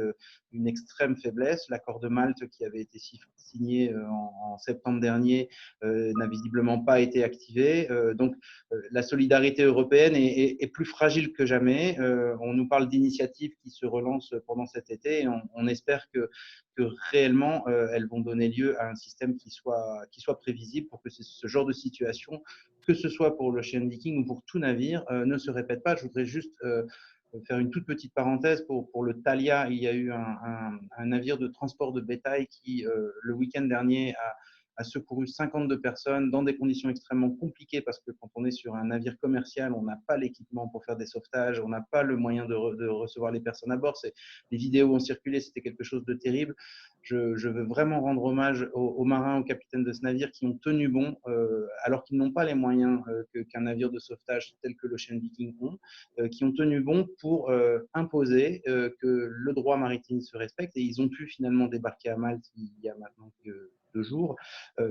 une extrême faiblesse. L'accord de Malte qui avait été signé en septembre dernier n'a visiblement pas été activé. Donc la solidarité européenne est plus fragile que jamais. On nous parle d'initiatives qui se relancent pendant cet été et on espère que réellement, elles vont donner lieu à un système qui soit prévisible pour que ce genre de situation, que ce soit pour l'Ocean Viking ou pour tout navire, ne se répète pas. Je voudrais juste faire une toute petite parenthèse pour le Thalia. Il y a eu un navire de transport de bétail qui, le week-end dernier, a secouru 52 personnes dans des conditions extrêmement compliquées parce que quand on est sur un navire commercial, on n'a pas l'équipement pour faire des sauvetages, on n'a pas le moyen de recevoir les personnes à bord. Les vidéos ont circulé, c'était quelque chose de terrible. Je veux vraiment rendre hommage aux marins, aux capitaines de ce navire qui ont tenu bon alors qu'ils n'ont pas les moyens qu'un navire de sauvetage tel que l'Ocean Viking ont, qui ont tenu bon pour imposer que le droit maritime se respecte et ils ont pu finalement débarquer à Malte il y a maintenant que 2 jours.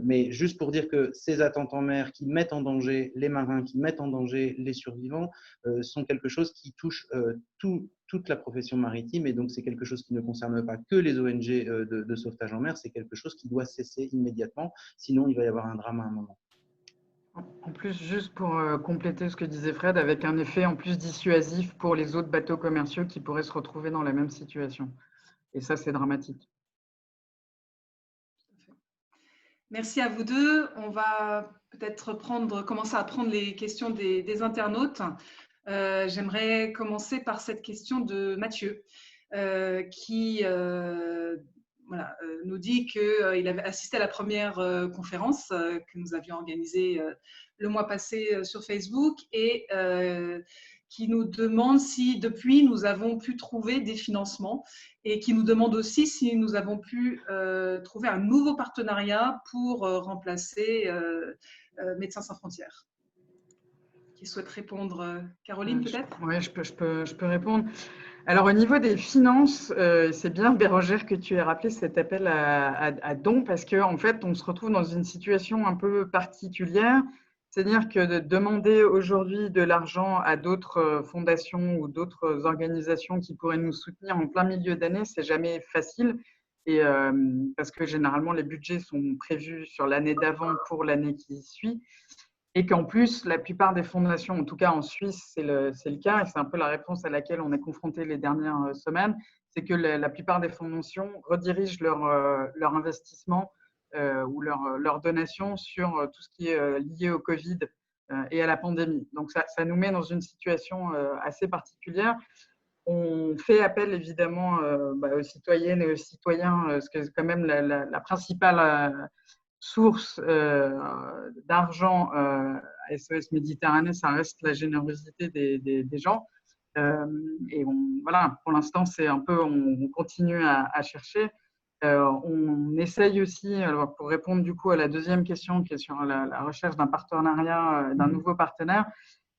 Mais juste pour dire que ces attentes en mer qui mettent en danger les marins, qui mettent en danger les survivants, sont quelque chose qui touche toute la profession maritime et donc c'est quelque chose qui ne concerne pas que les ONG de sauvetage en mer, c'est quelque chose qui doit cesser immédiatement, sinon il va y avoir un drame à un moment. En plus, juste pour compléter ce que disait Fred, avec un effet en plus dissuasif pour les autres bateaux commerciaux qui pourraient se retrouver dans la même situation. Et ça, c'est dramatique. Merci à vous deux. On va peut-être commencer à prendre les questions des internautes. J'aimerais commencer par cette question de Mathieu, qui nous dit qu'il avait assisté à la première conférence que nous avions organisée le mois passé sur Facebook et qui nous demande si depuis nous avons pu trouver des financements et qui nous demande aussi si nous avons pu trouver un nouveau partenariat pour remplacer Médecins sans frontières. Qui souhaite répondre? Caroline, peut-être? Oui, je peux répondre. Alors, au niveau des finances, c'est bien, Bérangère, que tu aies rappelé cet appel à dons parce qu'en fait, on se retrouve dans une situation un peu particulière. C'est-à-dire que de demander aujourd'hui de l'argent à d'autres fondations ou d'autres organisations qui pourraient nous soutenir en plein milieu d'année, c'est jamais facile. Et parce que généralement, les budgets sont prévus sur l'année d'avant pour l'année qui suit. Et qu'en plus, la plupart des fondations, en tout cas en Suisse, c'est le cas, et c'est un peu la réponse à laquelle on est confronté les dernières semaines, c'est que la plupart des fondations redirigent leur investissement ou leur donation sur tout ce qui est lié au Covid et à la pandémie. Donc ça nous met dans une situation assez particulière. On fait appel évidemment aux citoyennes et aux citoyens, parce que c'est quand même la principale source d'argent à SOS Méditerranée, ça reste la générosité des gens. Et voilà, pour l'instant, c'est un peu, on continue à chercher. On essaye aussi, alors pour répondre du coup à la deuxième question qui est sur la recherche d'un partenariat, d'un nouveau partenaire,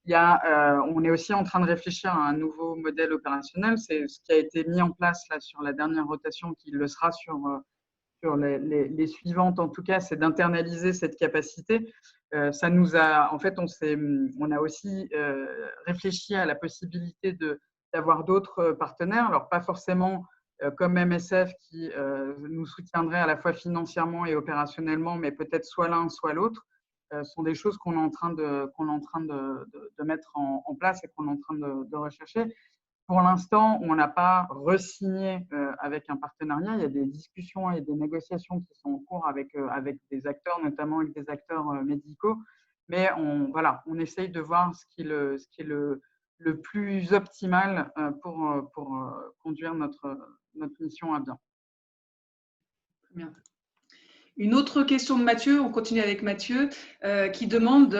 on est aussi en train de réfléchir à un nouveau modèle opérationnel. C'est ce qui a été mis en place là, sur la dernière rotation, qui le sera sur les suivantes, en tout cas, c'est d'internaliser cette capacité. Ça nous a, en fait, on a aussi réfléchi à la possibilité d'avoir d'autres partenaires. Alors, pas forcément comme MSF qui nous soutiendrait à la fois financièrement et opérationnellement, mais peut-être soit l'un, soit l'autre. Sont des choses qu'on est en train de mettre en place et qu'on est en train de rechercher. Pour l'instant, on n'a pas re-signé avec un partenariat. Il y a des discussions et des négociations qui sont en cours avec des acteurs, notamment avec des acteurs médicaux. Mais on essaye de voir ce qui est le plus optimal pour conduire notre mission à bien. Bien. Une autre question de Mathieu, on continue avec Mathieu, qui demande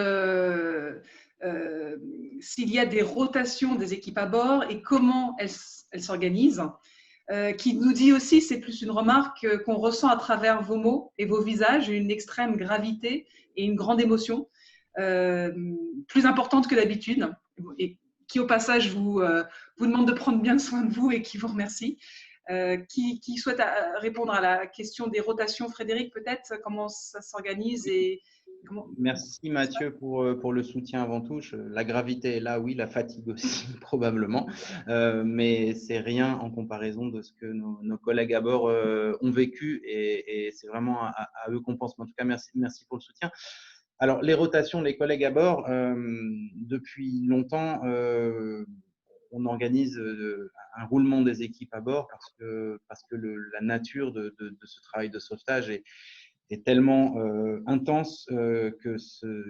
s'il y a des rotations des équipes à bord et comment elles s'organisent. Qui nous dit aussi, c'est plus une remarque qu'on ressent à travers vos mots et vos visages, une extrême gravité et une grande émotion, plus importante que d'habitude, et qui au passage vous demande de prendre bien soin de vous et qui vous remercie. Qui souhaite répondre à la question des rotations, Frédéric, peut-être, comment ça s'organise et comment... Merci Mathieu pour le soutien avant tout. La gravité est là, oui, la fatigue aussi probablement, mais c'est rien en comparaison de ce que nos collègues à bord ont vécu et c'est vraiment à eux qu'on pense. Mais en tout cas, merci pour le soutien. Alors, les rotations, les collègues à bord, depuis longtemps, on organise un roulement des équipes à bord parce que la nature de ce travail de sauvetage est tellement intense que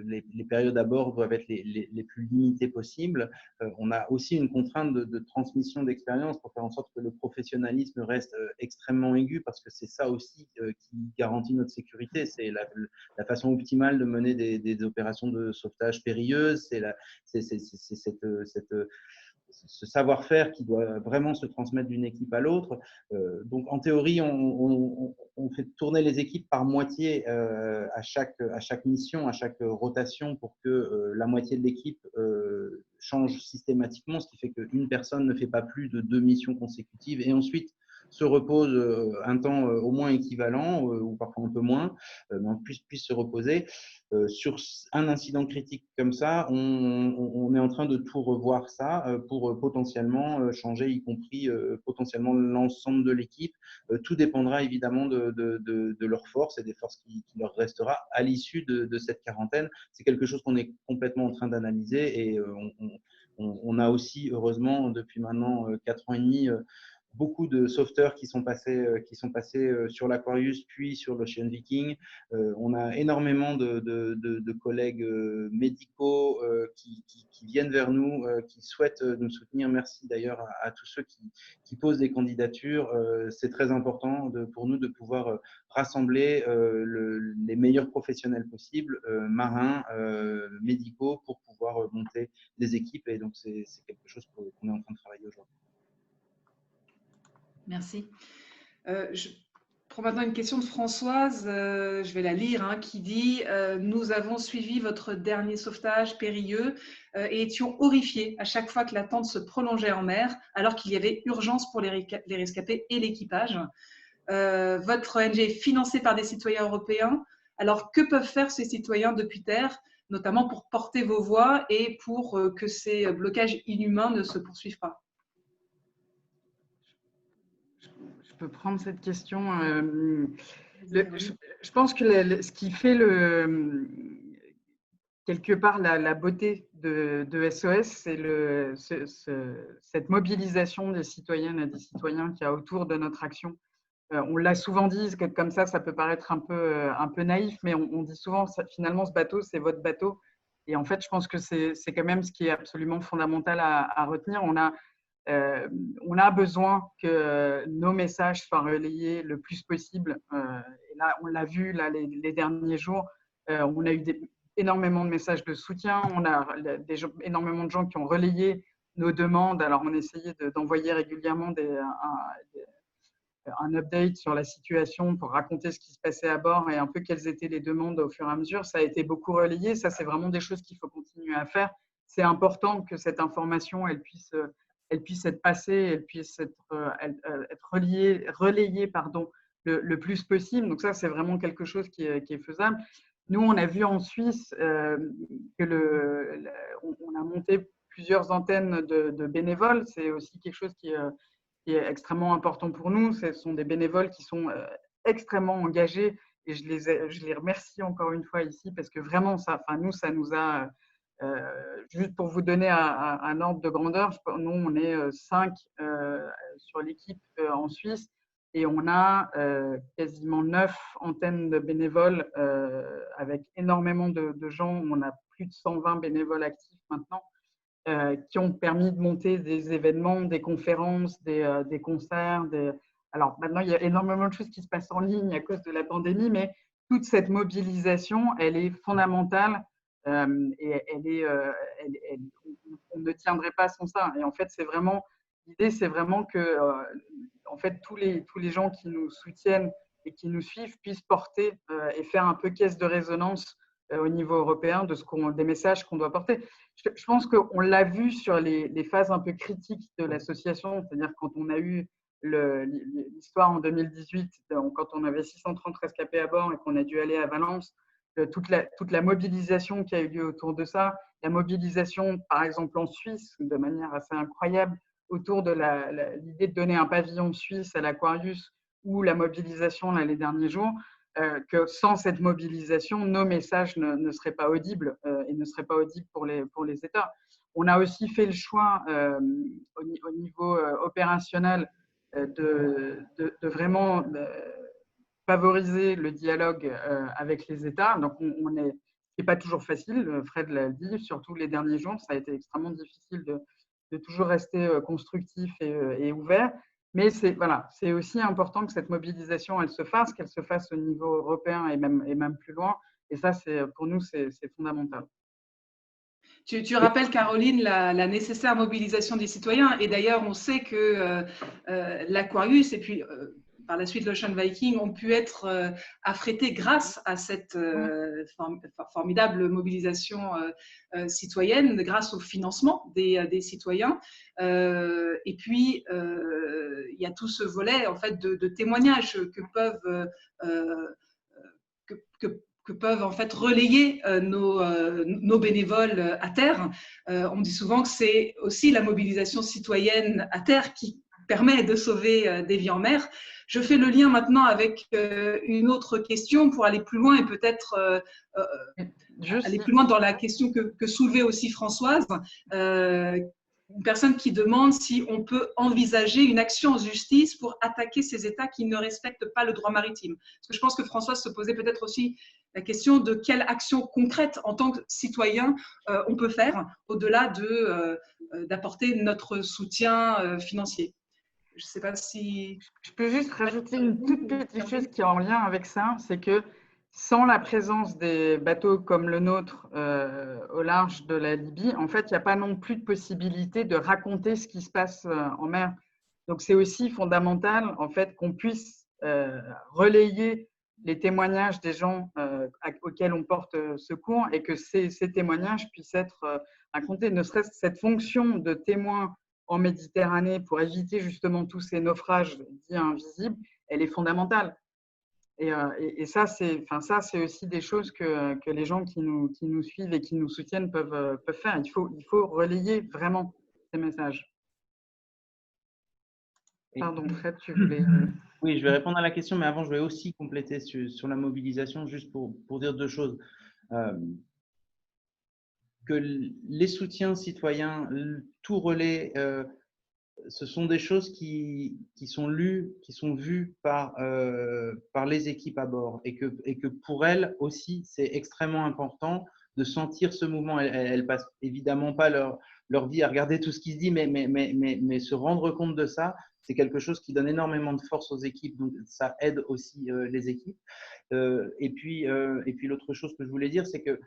les périodes à bord doivent être les plus limitées possibles. On a aussi une contrainte de transmission d'expérience pour faire en sorte que le professionnalisme reste extrêmement aigu, parce que c'est ça aussi qui garantit notre sécurité. C'est la façon optimale de mener des opérations de sauvetage périlleuses. C'est ce savoir-faire qui doit vraiment se transmettre d'une équipe à l'autre. Donc, en théorie, on fait tourner les équipes par moitié à chaque mission, à chaque rotation, pour que la moitié de l'équipe change systématiquement, ce qui fait qu'une personne ne fait pas plus de 2 missions consécutives et ensuite se repose un temps au moins équivalent ou parfois un peu moins, mais on puisse se reposer. Sur un incident critique comme ça, on est en train de tout revoir ça pour potentiellement changer, y compris potentiellement l'ensemble de l'équipe. Tout dépendra évidemment de leurs forces et des forces qui leur restera à l'issue de cette quarantaine. C'est quelque chose qu'on est complètement en train d'analyser et on a aussi, heureusement, depuis maintenant 4 ans et demi, beaucoup de sauveteurs qui sont passés sur l'Aquarius puis sur l'Ocean Viking. On a énormément de collègues médicaux qui viennent vers nous, qui souhaitent nous soutenir. Merci d'ailleurs à tous ceux qui posent des candidatures. C'est très important pour nous de pouvoir rassembler les meilleurs professionnels possibles, marins, médicaux, pour pouvoir monter des équipes. Et donc, c'est quelque chose qu'on est en train de travailler aujourd'hui. Merci. Je prends maintenant une question de Françoise, je vais la lire, qui dit « Nous avons suivi votre dernier sauvetage périlleux et étions horrifiés à chaque fois que l'attente se prolongeait en mer, alors qu'il y avait urgence pour les rescapés et l'équipage. Votre ONG est financée par des citoyens européens. Alors, que peuvent faire ces citoyens depuis terre, notamment pour porter vos voix et pour que ces blocages inhumains ne se poursuivent pas ?» je peux prendre cette question. Je pense que ce qui fait quelque part la beauté de SOS, c'est cette mobilisation des citoyennes et des citoyens qu'il y a autour de notre action. On l'a souvent dit, que comme ça peut paraître un peu naïf, mais on dit souvent, finalement, ce bateau, c'est votre bateau. Et en fait, je pense que c'est quand même ce qui est absolument fondamental à retenir. On a besoin que nos messages soient relayés le plus possible. Et là, on l'a vu là, les derniers jours. On a eu énormément de messages de soutien. On a énormément de gens qui ont relayé nos demandes. Alors, on essayait d'envoyer régulièrement un update sur la situation pour raconter ce qui se passait à bord et un peu quelles étaient les demandes au fur et à mesure. Ça a été beaucoup relayé. Ça, c'est vraiment des choses qu'il faut continuer à faire. C'est important que cette information, elle puisse être passée, elle puisse être relayée le plus possible. Donc ça, c'est vraiment quelque chose qui est faisable. Nous, on a vu en Suisse on a monté plusieurs antennes de bénévoles. C'est aussi quelque chose qui est extrêmement important pour nous. Ce sont des bénévoles qui sont extrêmement engagés et je les remercie encore une fois ici parce que vraiment, ça nous a… juste pour vous donner un ordre de grandeur, nous, on est 5 sur l'équipe en Suisse et on a quasiment 9 antennes de bénévoles avec énormément de gens. On a plus de 120 bénévoles actifs maintenant qui ont permis de monter des événements, des conférences, des concerts. Alors maintenant, il y a énormément de choses qui se passent en ligne à cause de la pandémie, mais toute cette mobilisation, elle est fondamentale. Et on ne tiendrait pas sans ça. Et en fait, l'idée, c'est vraiment que en fait, tous les gens qui nous soutiennent et qui nous suivent puissent porter et faire un peu caisse de résonance au niveau européen des messages qu'on doit porter. Je pense qu'on l'a vu sur les phases un peu critiques de l'association, c'est-à-dire quand on a eu l'histoire en 2018, quand on avait 630 rescapés à bord et qu'on a dû aller à Valence, toute la mobilisation qui a eu lieu autour de ça, la mobilisation par exemple en Suisse de manière assez incroyable autour de l'idée de donner un pavillon suisse à l'Aquarius ou la mobilisation là, les derniers jours, que sans cette mobilisation, nos messages ne seraient pas audibles et ne seraient pas audibles pour les États. On a aussi fait le choix au niveau opérationnel de vraiment favoriser le dialogue avec les États. Donc, c'est pas toujours facile, Fred l'a dit, surtout les derniers jours, ça a été extrêmement difficile de toujours rester constructif et ouvert. Mais c'est aussi important que cette mobilisation, qu'elle se fasse au niveau européen et même plus loin. Et ça, pour nous, c'est fondamental. Tu rappelles, Caroline, la nécessaire mobilisation des citoyens. Et d'ailleurs, on sait que l'Aquarius et puis par la suite l'Ocean Viking ont pu être affrétés grâce à cette formidable mobilisation citoyenne, grâce au financement des citoyens. Et puis, il y a tout ce volet en fait, de témoignages que peuvent en fait relayer nos bénévoles à terre. On dit souvent que c'est aussi la mobilisation citoyenne à terre qui permet de sauver des vies en mer. Je fais le lien maintenant avec une autre question pour aller plus loin et peut-être aller plus loin dans la question que soulevait aussi Françoise. Une personne qui demande si on peut envisager une action en justice pour attaquer ces États qui ne respectent pas le droit maritime. Parce que je pense que Françoise se posait peut-être aussi la question de quelle action concrète en tant que citoyen on peut faire au-delà d'apporter notre soutien financier. Je ne sais pas si… Je peux juste rajouter une toute petite chose qui est en lien avec ça, c'est que sans la présence des bateaux comme le nôtre au large de la Libye, en fait, il n'y a pas non plus de possibilité de raconter ce qui se passe en mer. Donc, c'est aussi fondamental, en fait, qu'on puisse relayer les témoignages des gens auxquels on porte secours et que ces témoignages puissent être racontés. Ne serait-ce que cette fonction de témoin en Méditerranée pour éviter justement tous ces naufrages dits invisibles, elle est fondamentale. Et ça, c'est aussi des choses que les gens qui nous suivent et qui nous soutiennent peuvent faire. Il faut relayer vraiment ces messages. Pardon, Fred, tu voulais… Oui, je vais répondre à la question, mais avant, je vais aussi compléter sur la mobilisation, juste pour dire deux choses. Que les soutiens citoyens, tout relais, ce sont des choses qui sont lues, qui sont vues par les équipes à bord et que pour elles aussi, c'est extrêmement important de sentir ce mouvement. Elles passent évidemment pas leur vie à regarder tout ce qui se dit, mais se rendre compte de ça, c'est quelque chose qui donne énormément de force aux équipes, donc ça aide aussi les équipes. Et puis l'autre chose que je voulais dire, c'est que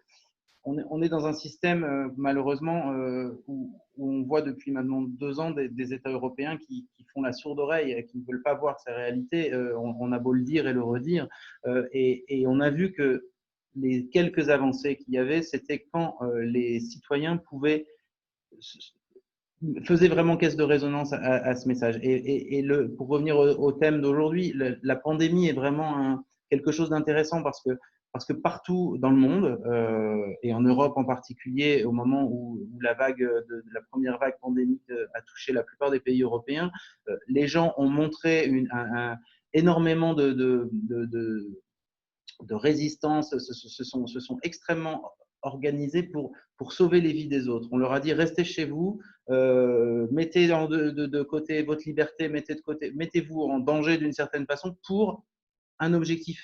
on est dans un système, malheureusement, où on voit depuis maintenant 2 ans des États européens qui font la sourde oreille, qui ne veulent pas voir ces réalités. On a beau le dire et le redire. Et on a vu que les quelques avancées qu'il y avait, c'était quand les citoyens faisaient vraiment caisse de résonance à ce message. Pour revenir au thème d'aujourd'hui, la pandémie est vraiment quelque chose d'intéressant parce que partout dans le monde, et en Europe en particulier, au moment où la première vague pandémique a touché la plupart des pays européens, les gens ont montré énormément de résistance, se sont extrêmement organisés pour sauver les vies des autres. On leur a dit restez chez vous, mettez de côté votre liberté, mettez-vous en danger d'une certaine façon pour un objectif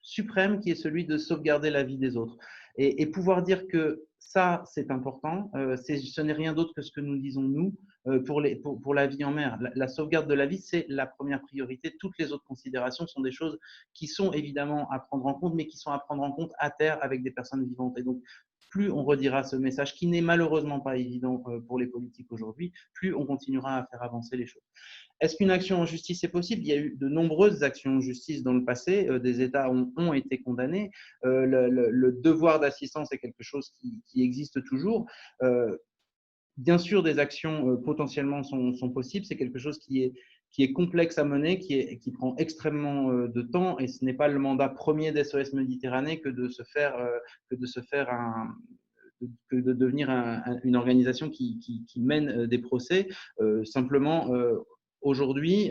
suprême qui est celui de sauvegarder la vie des autres. Et pouvoir dire que ça, c'est important, ce n'est rien d'autre que ce que nous disons nous pour la vie en mer. La sauvegarde de la vie, c'est la première priorité. Toutes les autres considérations sont des choses qui sont évidemment à prendre en compte, mais qui sont à prendre en compte à terre avec des personnes vivantes. Et donc, plus on redira ce message qui n'est malheureusement pas évident pour les politiques aujourd'hui, plus on continuera à faire avancer les choses. Est-ce qu'une action en justice est possible? Il y a eu de nombreuses actions en justice dans le passé. Des États ont été condamnés. Le devoir d'assistance est quelque chose qui existe toujours. Bien sûr, des actions potentiellement sont possibles. C'est quelque chose qui est complexe à mener, qui prend extrêmement de temps. Et ce n'est pas le mandat premier d'SOS Méditerranée que de devenir une organisation qui mène des procès. Simplement, aujourd'hui,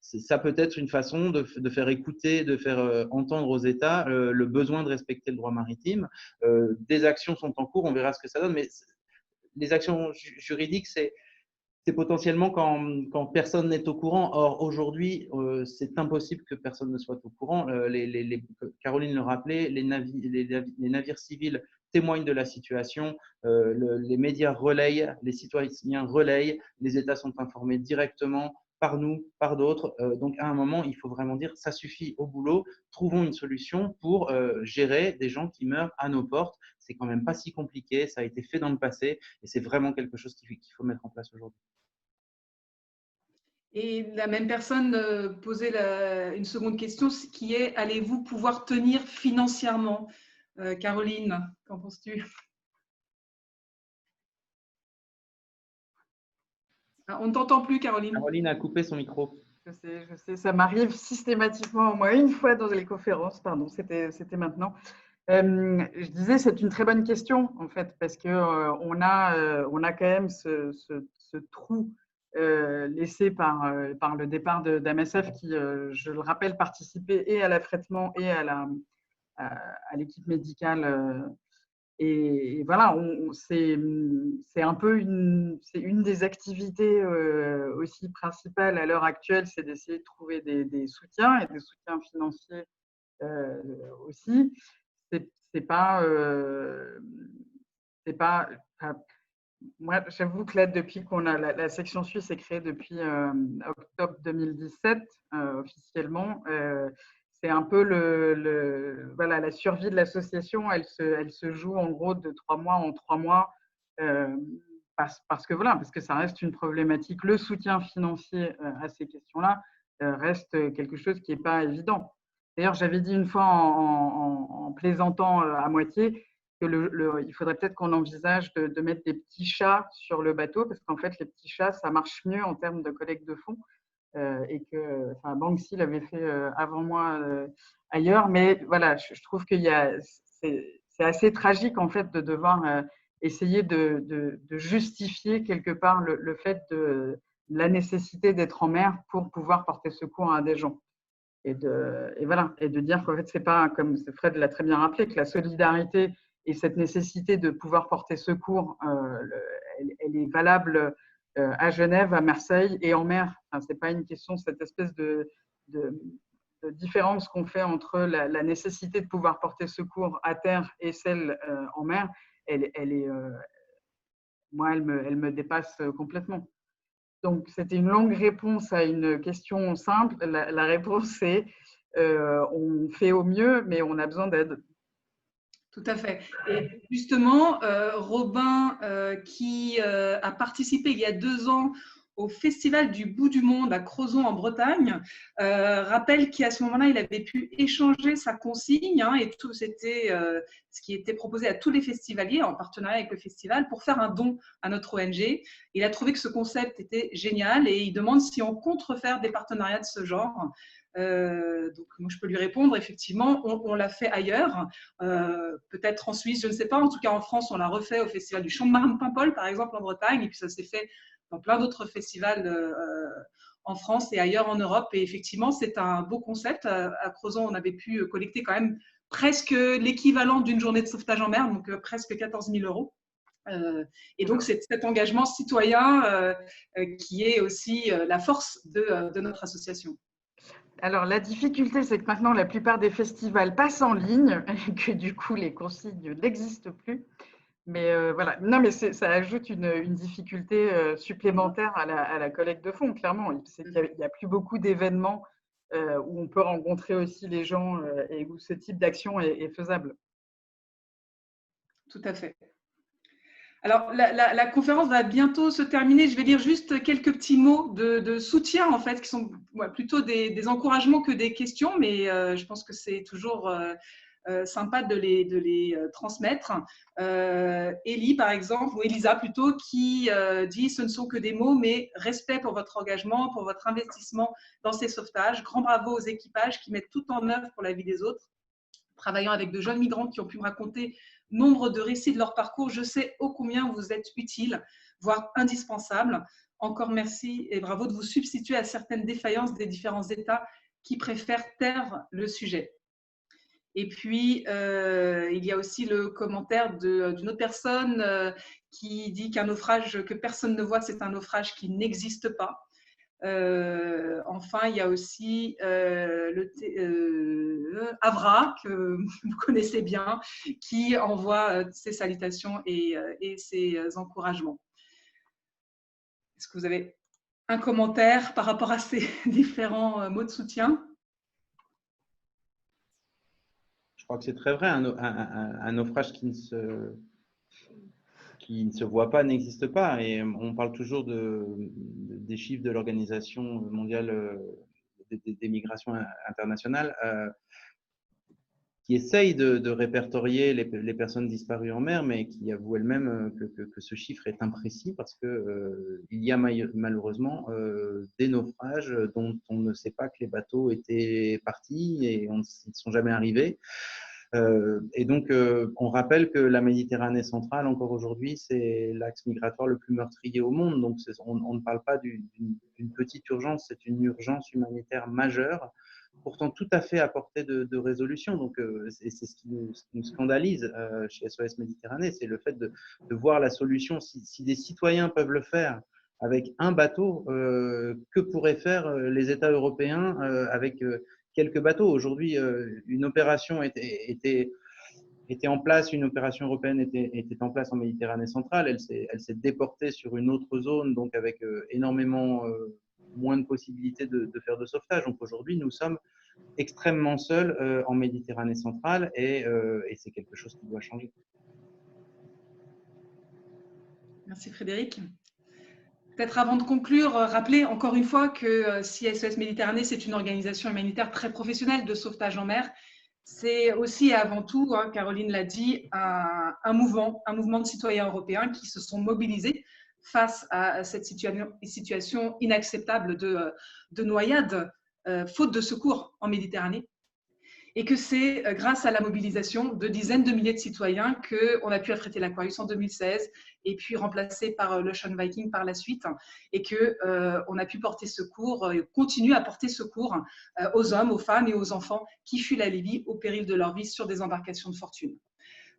ça peut être une façon de faire écouter, de faire entendre aux États le besoin de respecter le droit maritime. Des actions sont en cours, on verra ce que ça donne, mais les actions juridiques, c'est potentiellement quand personne n'est au courant. Or, aujourd'hui, c'est impossible que personne ne soit au courant. Caroline le rappelait, les navires civils témoignent de la situation, les médias relayent, les citoyens relayent, les États sont informés directement par nous, par d'autres. Donc, à un moment, il faut vraiment dire ça suffit au boulot, trouvons une solution pour gérer des gens qui meurent à nos portes. C'est quand même pas si compliqué, ça a été fait dans le passé et c'est vraiment quelque chose qu'il faut mettre en place aujourd'hui. Et la même personne posait une seconde question, qui est: allez-vous pouvoir tenir financièrement? Caroline, qu'en penses-tu? On ne t'entend plus, Caroline. Caroline a coupé son micro. Je sais, ça m'arrive systématiquement au moins une fois dans les conférences. Pardon, c'était maintenant. Je disais, c'est une très bonne question en fait, parce que on a quand même ce trou laissé par le départ d'AMSF qui, je le rappelle, participait et à l'affrètement et à l'équipe médicale. Et voilà, c'est un peu c'est une des activités aussi principales à l'heure actuelle, c'est d'essayer de trouver des soutiens et des soutiens financiers aussi. Moi, j'avoue que là, depuis qu'on a la section suisse est créée depuis octobre 2017 officiellement, c'est un peu voilà, la survie de l'association, elle se joue en gros de 3 mois en 3 mois parce que ça reste une problématique. Le soutien financier à ces questions-là reste quelque chose qui n'est pas évident. D'ailleurs, j'avais dit une fois en plaisantant à moitié que il faudrait peut-être qu'on envisage de mettre des petits chats sur le bateau, parce qu'en fait, les petits chats, ça marche mieux en termes de collecte de fonds. Et que Banksy l'avait fait avant moi ailleurs. Mais voilà, je trouve que c'est assez tragique en fait de devoir essayer de justifier quelque part le fait la nécessité d'être en mer pour pouvoir porter secours à des gens. Et voilà, et de dire qu'en fait, c'est pas, comme Fred l'a très bien rappelé, que la solidarité et cette nécessité de pouvoir porter secours, elle est valable à Genève, à Marseille et en mer. Enfin, c'est pas une question, cette espèce de différence qu'on fait entre la nécessité de pouvoir porter secours à terre et celle en mer, moi, elle me dépasse complètement. Donc, c'était une longue réponse à une question simple. La réponse est on fait au mieux, mais on a besoin d'aide. Tout à fait. Et justement, Robin, qui a participé il y a 2 ans au Festival du Bout du Monde à Crozon en Bretagne, rappelle qu'à ce moment-là, il avait pu échanger sa consigne et tout, c'était ce qui était proposé à tous les festivaliers en partenariat avec le festival pour faire un don à notre ONG. Il a trouvé que ce concept était génial et il demande si on compte refaire des partenariats de ce genre. Donc, moi, je peux lui répondre, effectivement, on l'a fait ailleurs, peut-être en Suisse, je ne sais pas. En tout cas, en France, on l'a refait au Festival du Champ de Marne-Paimpol, par exemple, en Bretagne, et puis ça s'est fait dans plein d'autres festivals en France et ailleurs en Europe. Et effectivement, c'est un beau concept. À Crozon, on avait pu collecter quand même presque l'équivalent d'une journée de sauvetage en mer, donc presque 14 000 €. Et donc, c'est cet engagement citoyen qui est aussi la force de notre association. Alors, la difficulté, c'est que maintenant, la plupart des festivals passent en ligne et que du coup, les consignes n'existent plus. Mais voilà, non, mais ça ajoute une difficulté supplémentaire à la collecte de fonds, clairement. C'est qu'il n'y a plus beaucoup d'événements où on peut rencontrer aussi les gens et où ce type d'action est faisable. Tout à fait. Alors, la conférence va bientôt se terminer. Je vais lire juste quelques petits mots de soutien, en fait, qui sont plutôt des encouragements que des questions, mais je pense que c'est toujours sympa de les transmettre. Élie, par exemple, ou Elisa plutôt, qui dit « Ce ne sont que des mots, mais respect pour votre engagement, pour votre investissement dans ces sauvetages. Grand bravo aux équipages qui mettent tout en œuvre pour la vie des autres. Travaillant avec de jeunes migrants qui ont pu me raconter nombre de récits de leur parcours, je sais ô combien vous êtes utiles, voire indispensables. Encore merci et bravo de vous substituer à certaines défaillances des différents États qui préfèrent taire le sujet. » Et puis, il y a aussi le commentaire d'une autre personne qui dit qu'un naufrage que personne ne voit, c'est un naufrage qui n'existe pas. Enfin, il y a aussi Avra, que vous connaissez bien, qui envoie ses salutations et ses encouragements. Est-ce que vous avez un commentaire par rapport à ces différents mots de soutien ? Je crois que c'est très vrai, un naufrage qui ne se voit pas n'existe pas. Et on parle toujours des chiffres de l'Organisation mondiale des migrations internationales qui essaye de répertorier les personnes disparues en mer, mais qui avoue elle-même que ce chiffre est imprécis parce que il y a malheureusement des naufrages dont on ne sait pas que les bateaux étaient partis et ils ne sont jamais arrivés. Et donc, on rappelle que la Méditerranée centrale, encore aujourd'hui, c'est l'axe migratoire le plus meurtrier au monde. Donc, on ne parle pas d'une petite urgence, c'est une urgence humanitaire majeure, pourtant tout à fait à portée de résolution. Donc, c'est ce qui nous scandalise chez SOS Méditerranée, c'est le fait de voir la solution. Si des citoyens peuvent le faire avec un bateau, que pourraient faire les États européens avec quelques bateaux? Aujourd'hui, une opération était en place, une opération européenne était en place en Méditerranée centrale. Elle s'est déportée sur une autre zone, donc avec énormément moins de possibilités de faire de sauvetage. Donc aujourd'hui, nous sommes extrêmement seuls en Méditerranée centrale et c'est quelque chose qui doit changer. Merci Frédéric. Peut-être avant de conclure, rappeler encore une fois que si SOS Méditerranée, c'est une organisation humanitaire très professionnelle de sauvetage en mer, c'est aussi et avant tout, Caroline l'a dit, un mouvement de citoyens européens qui se sont mobilisés face à cette situation inacceptable de noyade, faute de secours en Méditerranée. Et que c'est grâce à la mobilisation de dizaines de milliers de citoyens qu'on a pu affréter l'Aquarius en 2016 et puis remplacé par l'Ocean Viking par la suite, et qu'on a pu porter secours, continue à porter secours aux hommes, aux femmes et aux enfants qui fuient la Libye au péril de leur vie sur des embarcations de fortune.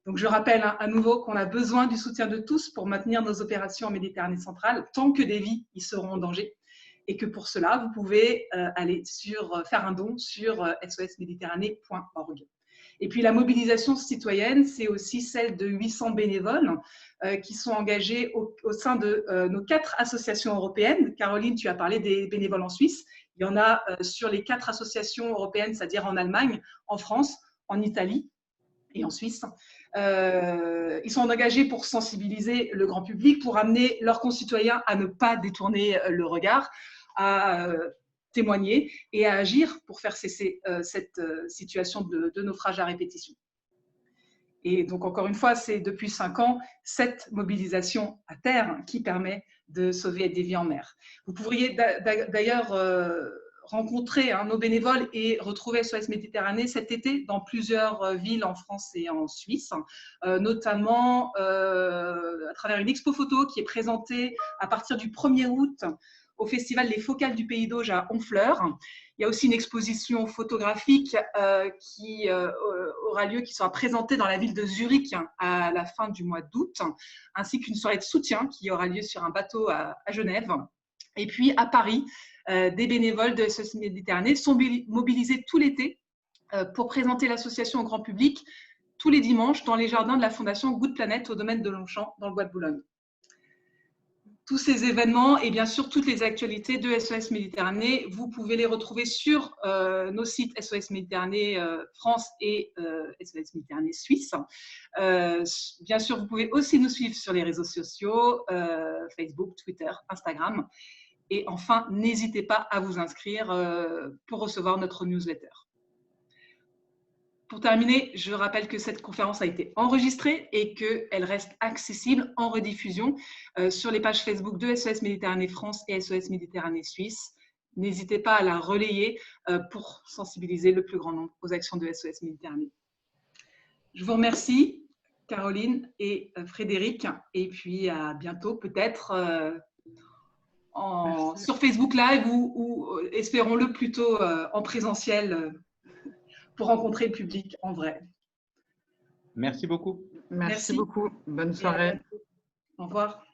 Donc je rappelle à nouveau qu'on a besoin du soutien de tous pour maintenir nos opérations en Méditerranée centrale, tant que des vies y seront en danger. Et que pour cela, vous pouvez faire un don sur sosméditerranée.org. Et puis la mobilisation citoyenne, c'est aussi celle de 800 bénévoles qui sont engagés au sein de nos 4 associations européennes. Caroline, tu as parlé des bénévoles en Suisse. Il y en a sur les 4 associations européennes, c'est-à-dire en Allemagne, en France, en Italie et en Suisse. Ils sont engagés pour sensibiliser le grand public, pour amener leurs concitoyens à ne pas détourner le regard, à témoigner et à agir pour faire cesser cette situation de naufrage à répétition. Et donc, encore une fois, c'est depuis 5 ans cette mobilisation à terre qui permet de sauver des vies en mer. Vous pourriez d'ailleurs rencontrer nos bénévoles et retrouver SOS Méditerranée cet été dans plusieurs villes en France et en Suisse, notamment à travers une expo photo qui est présentée à partir du 1er août au festival Les Focales du Pays d'Auge à Honfleur. Il y a aussi une exposition photographique qui aura lieu, qui sera présentée dans la ville de Zurich à la fin du mois d'août, ainsi qu'une soirée de soutien qui aura lieu sur un bateau à Genève. Et puis à Paris, des bénévoles de SOS Méditerranée sont mobilisés tout l'été pour présenter l'association au grand public tous les dimanches dans les jardins de la Fondation Good Planet au domaine de Longchamp, dans le Bois de Boulogne. Tous ces événements et bien sûr toutes les actualités de SOS Méditerranée, vous pouvez les retrouver sur nos sites SOS Méditerranée France et SOS Méditerranée Suisse. Bien sûr, vous pouvez aussi nous suivre sur les réseaux sociaux, Facebook, Twitter, Instagram. Et enfin, n'hésitez pas à vous inscrire pour recevoir notre newsletter. Pour terminer, je rappelle que cette conférence a été enregistrée et qu'elle reste accessible en rediffusion sur les pages Facebook de SOS Méditerranée France et SOS Méditerranée Suisse. N'hésitez pas à la relayer pour sensibiliser le plus grand nombre aux actions de SOS Méditerranée. Je vous remercie, Caroline et Frédéric, et puis à bientôt, peut-être sur Facebook Live ou espérons-le plutôt en présentiel pour rencontrer le public en vrai. Merci beaucoup. Merci beaucoup. Bonne soirée. Au revoir.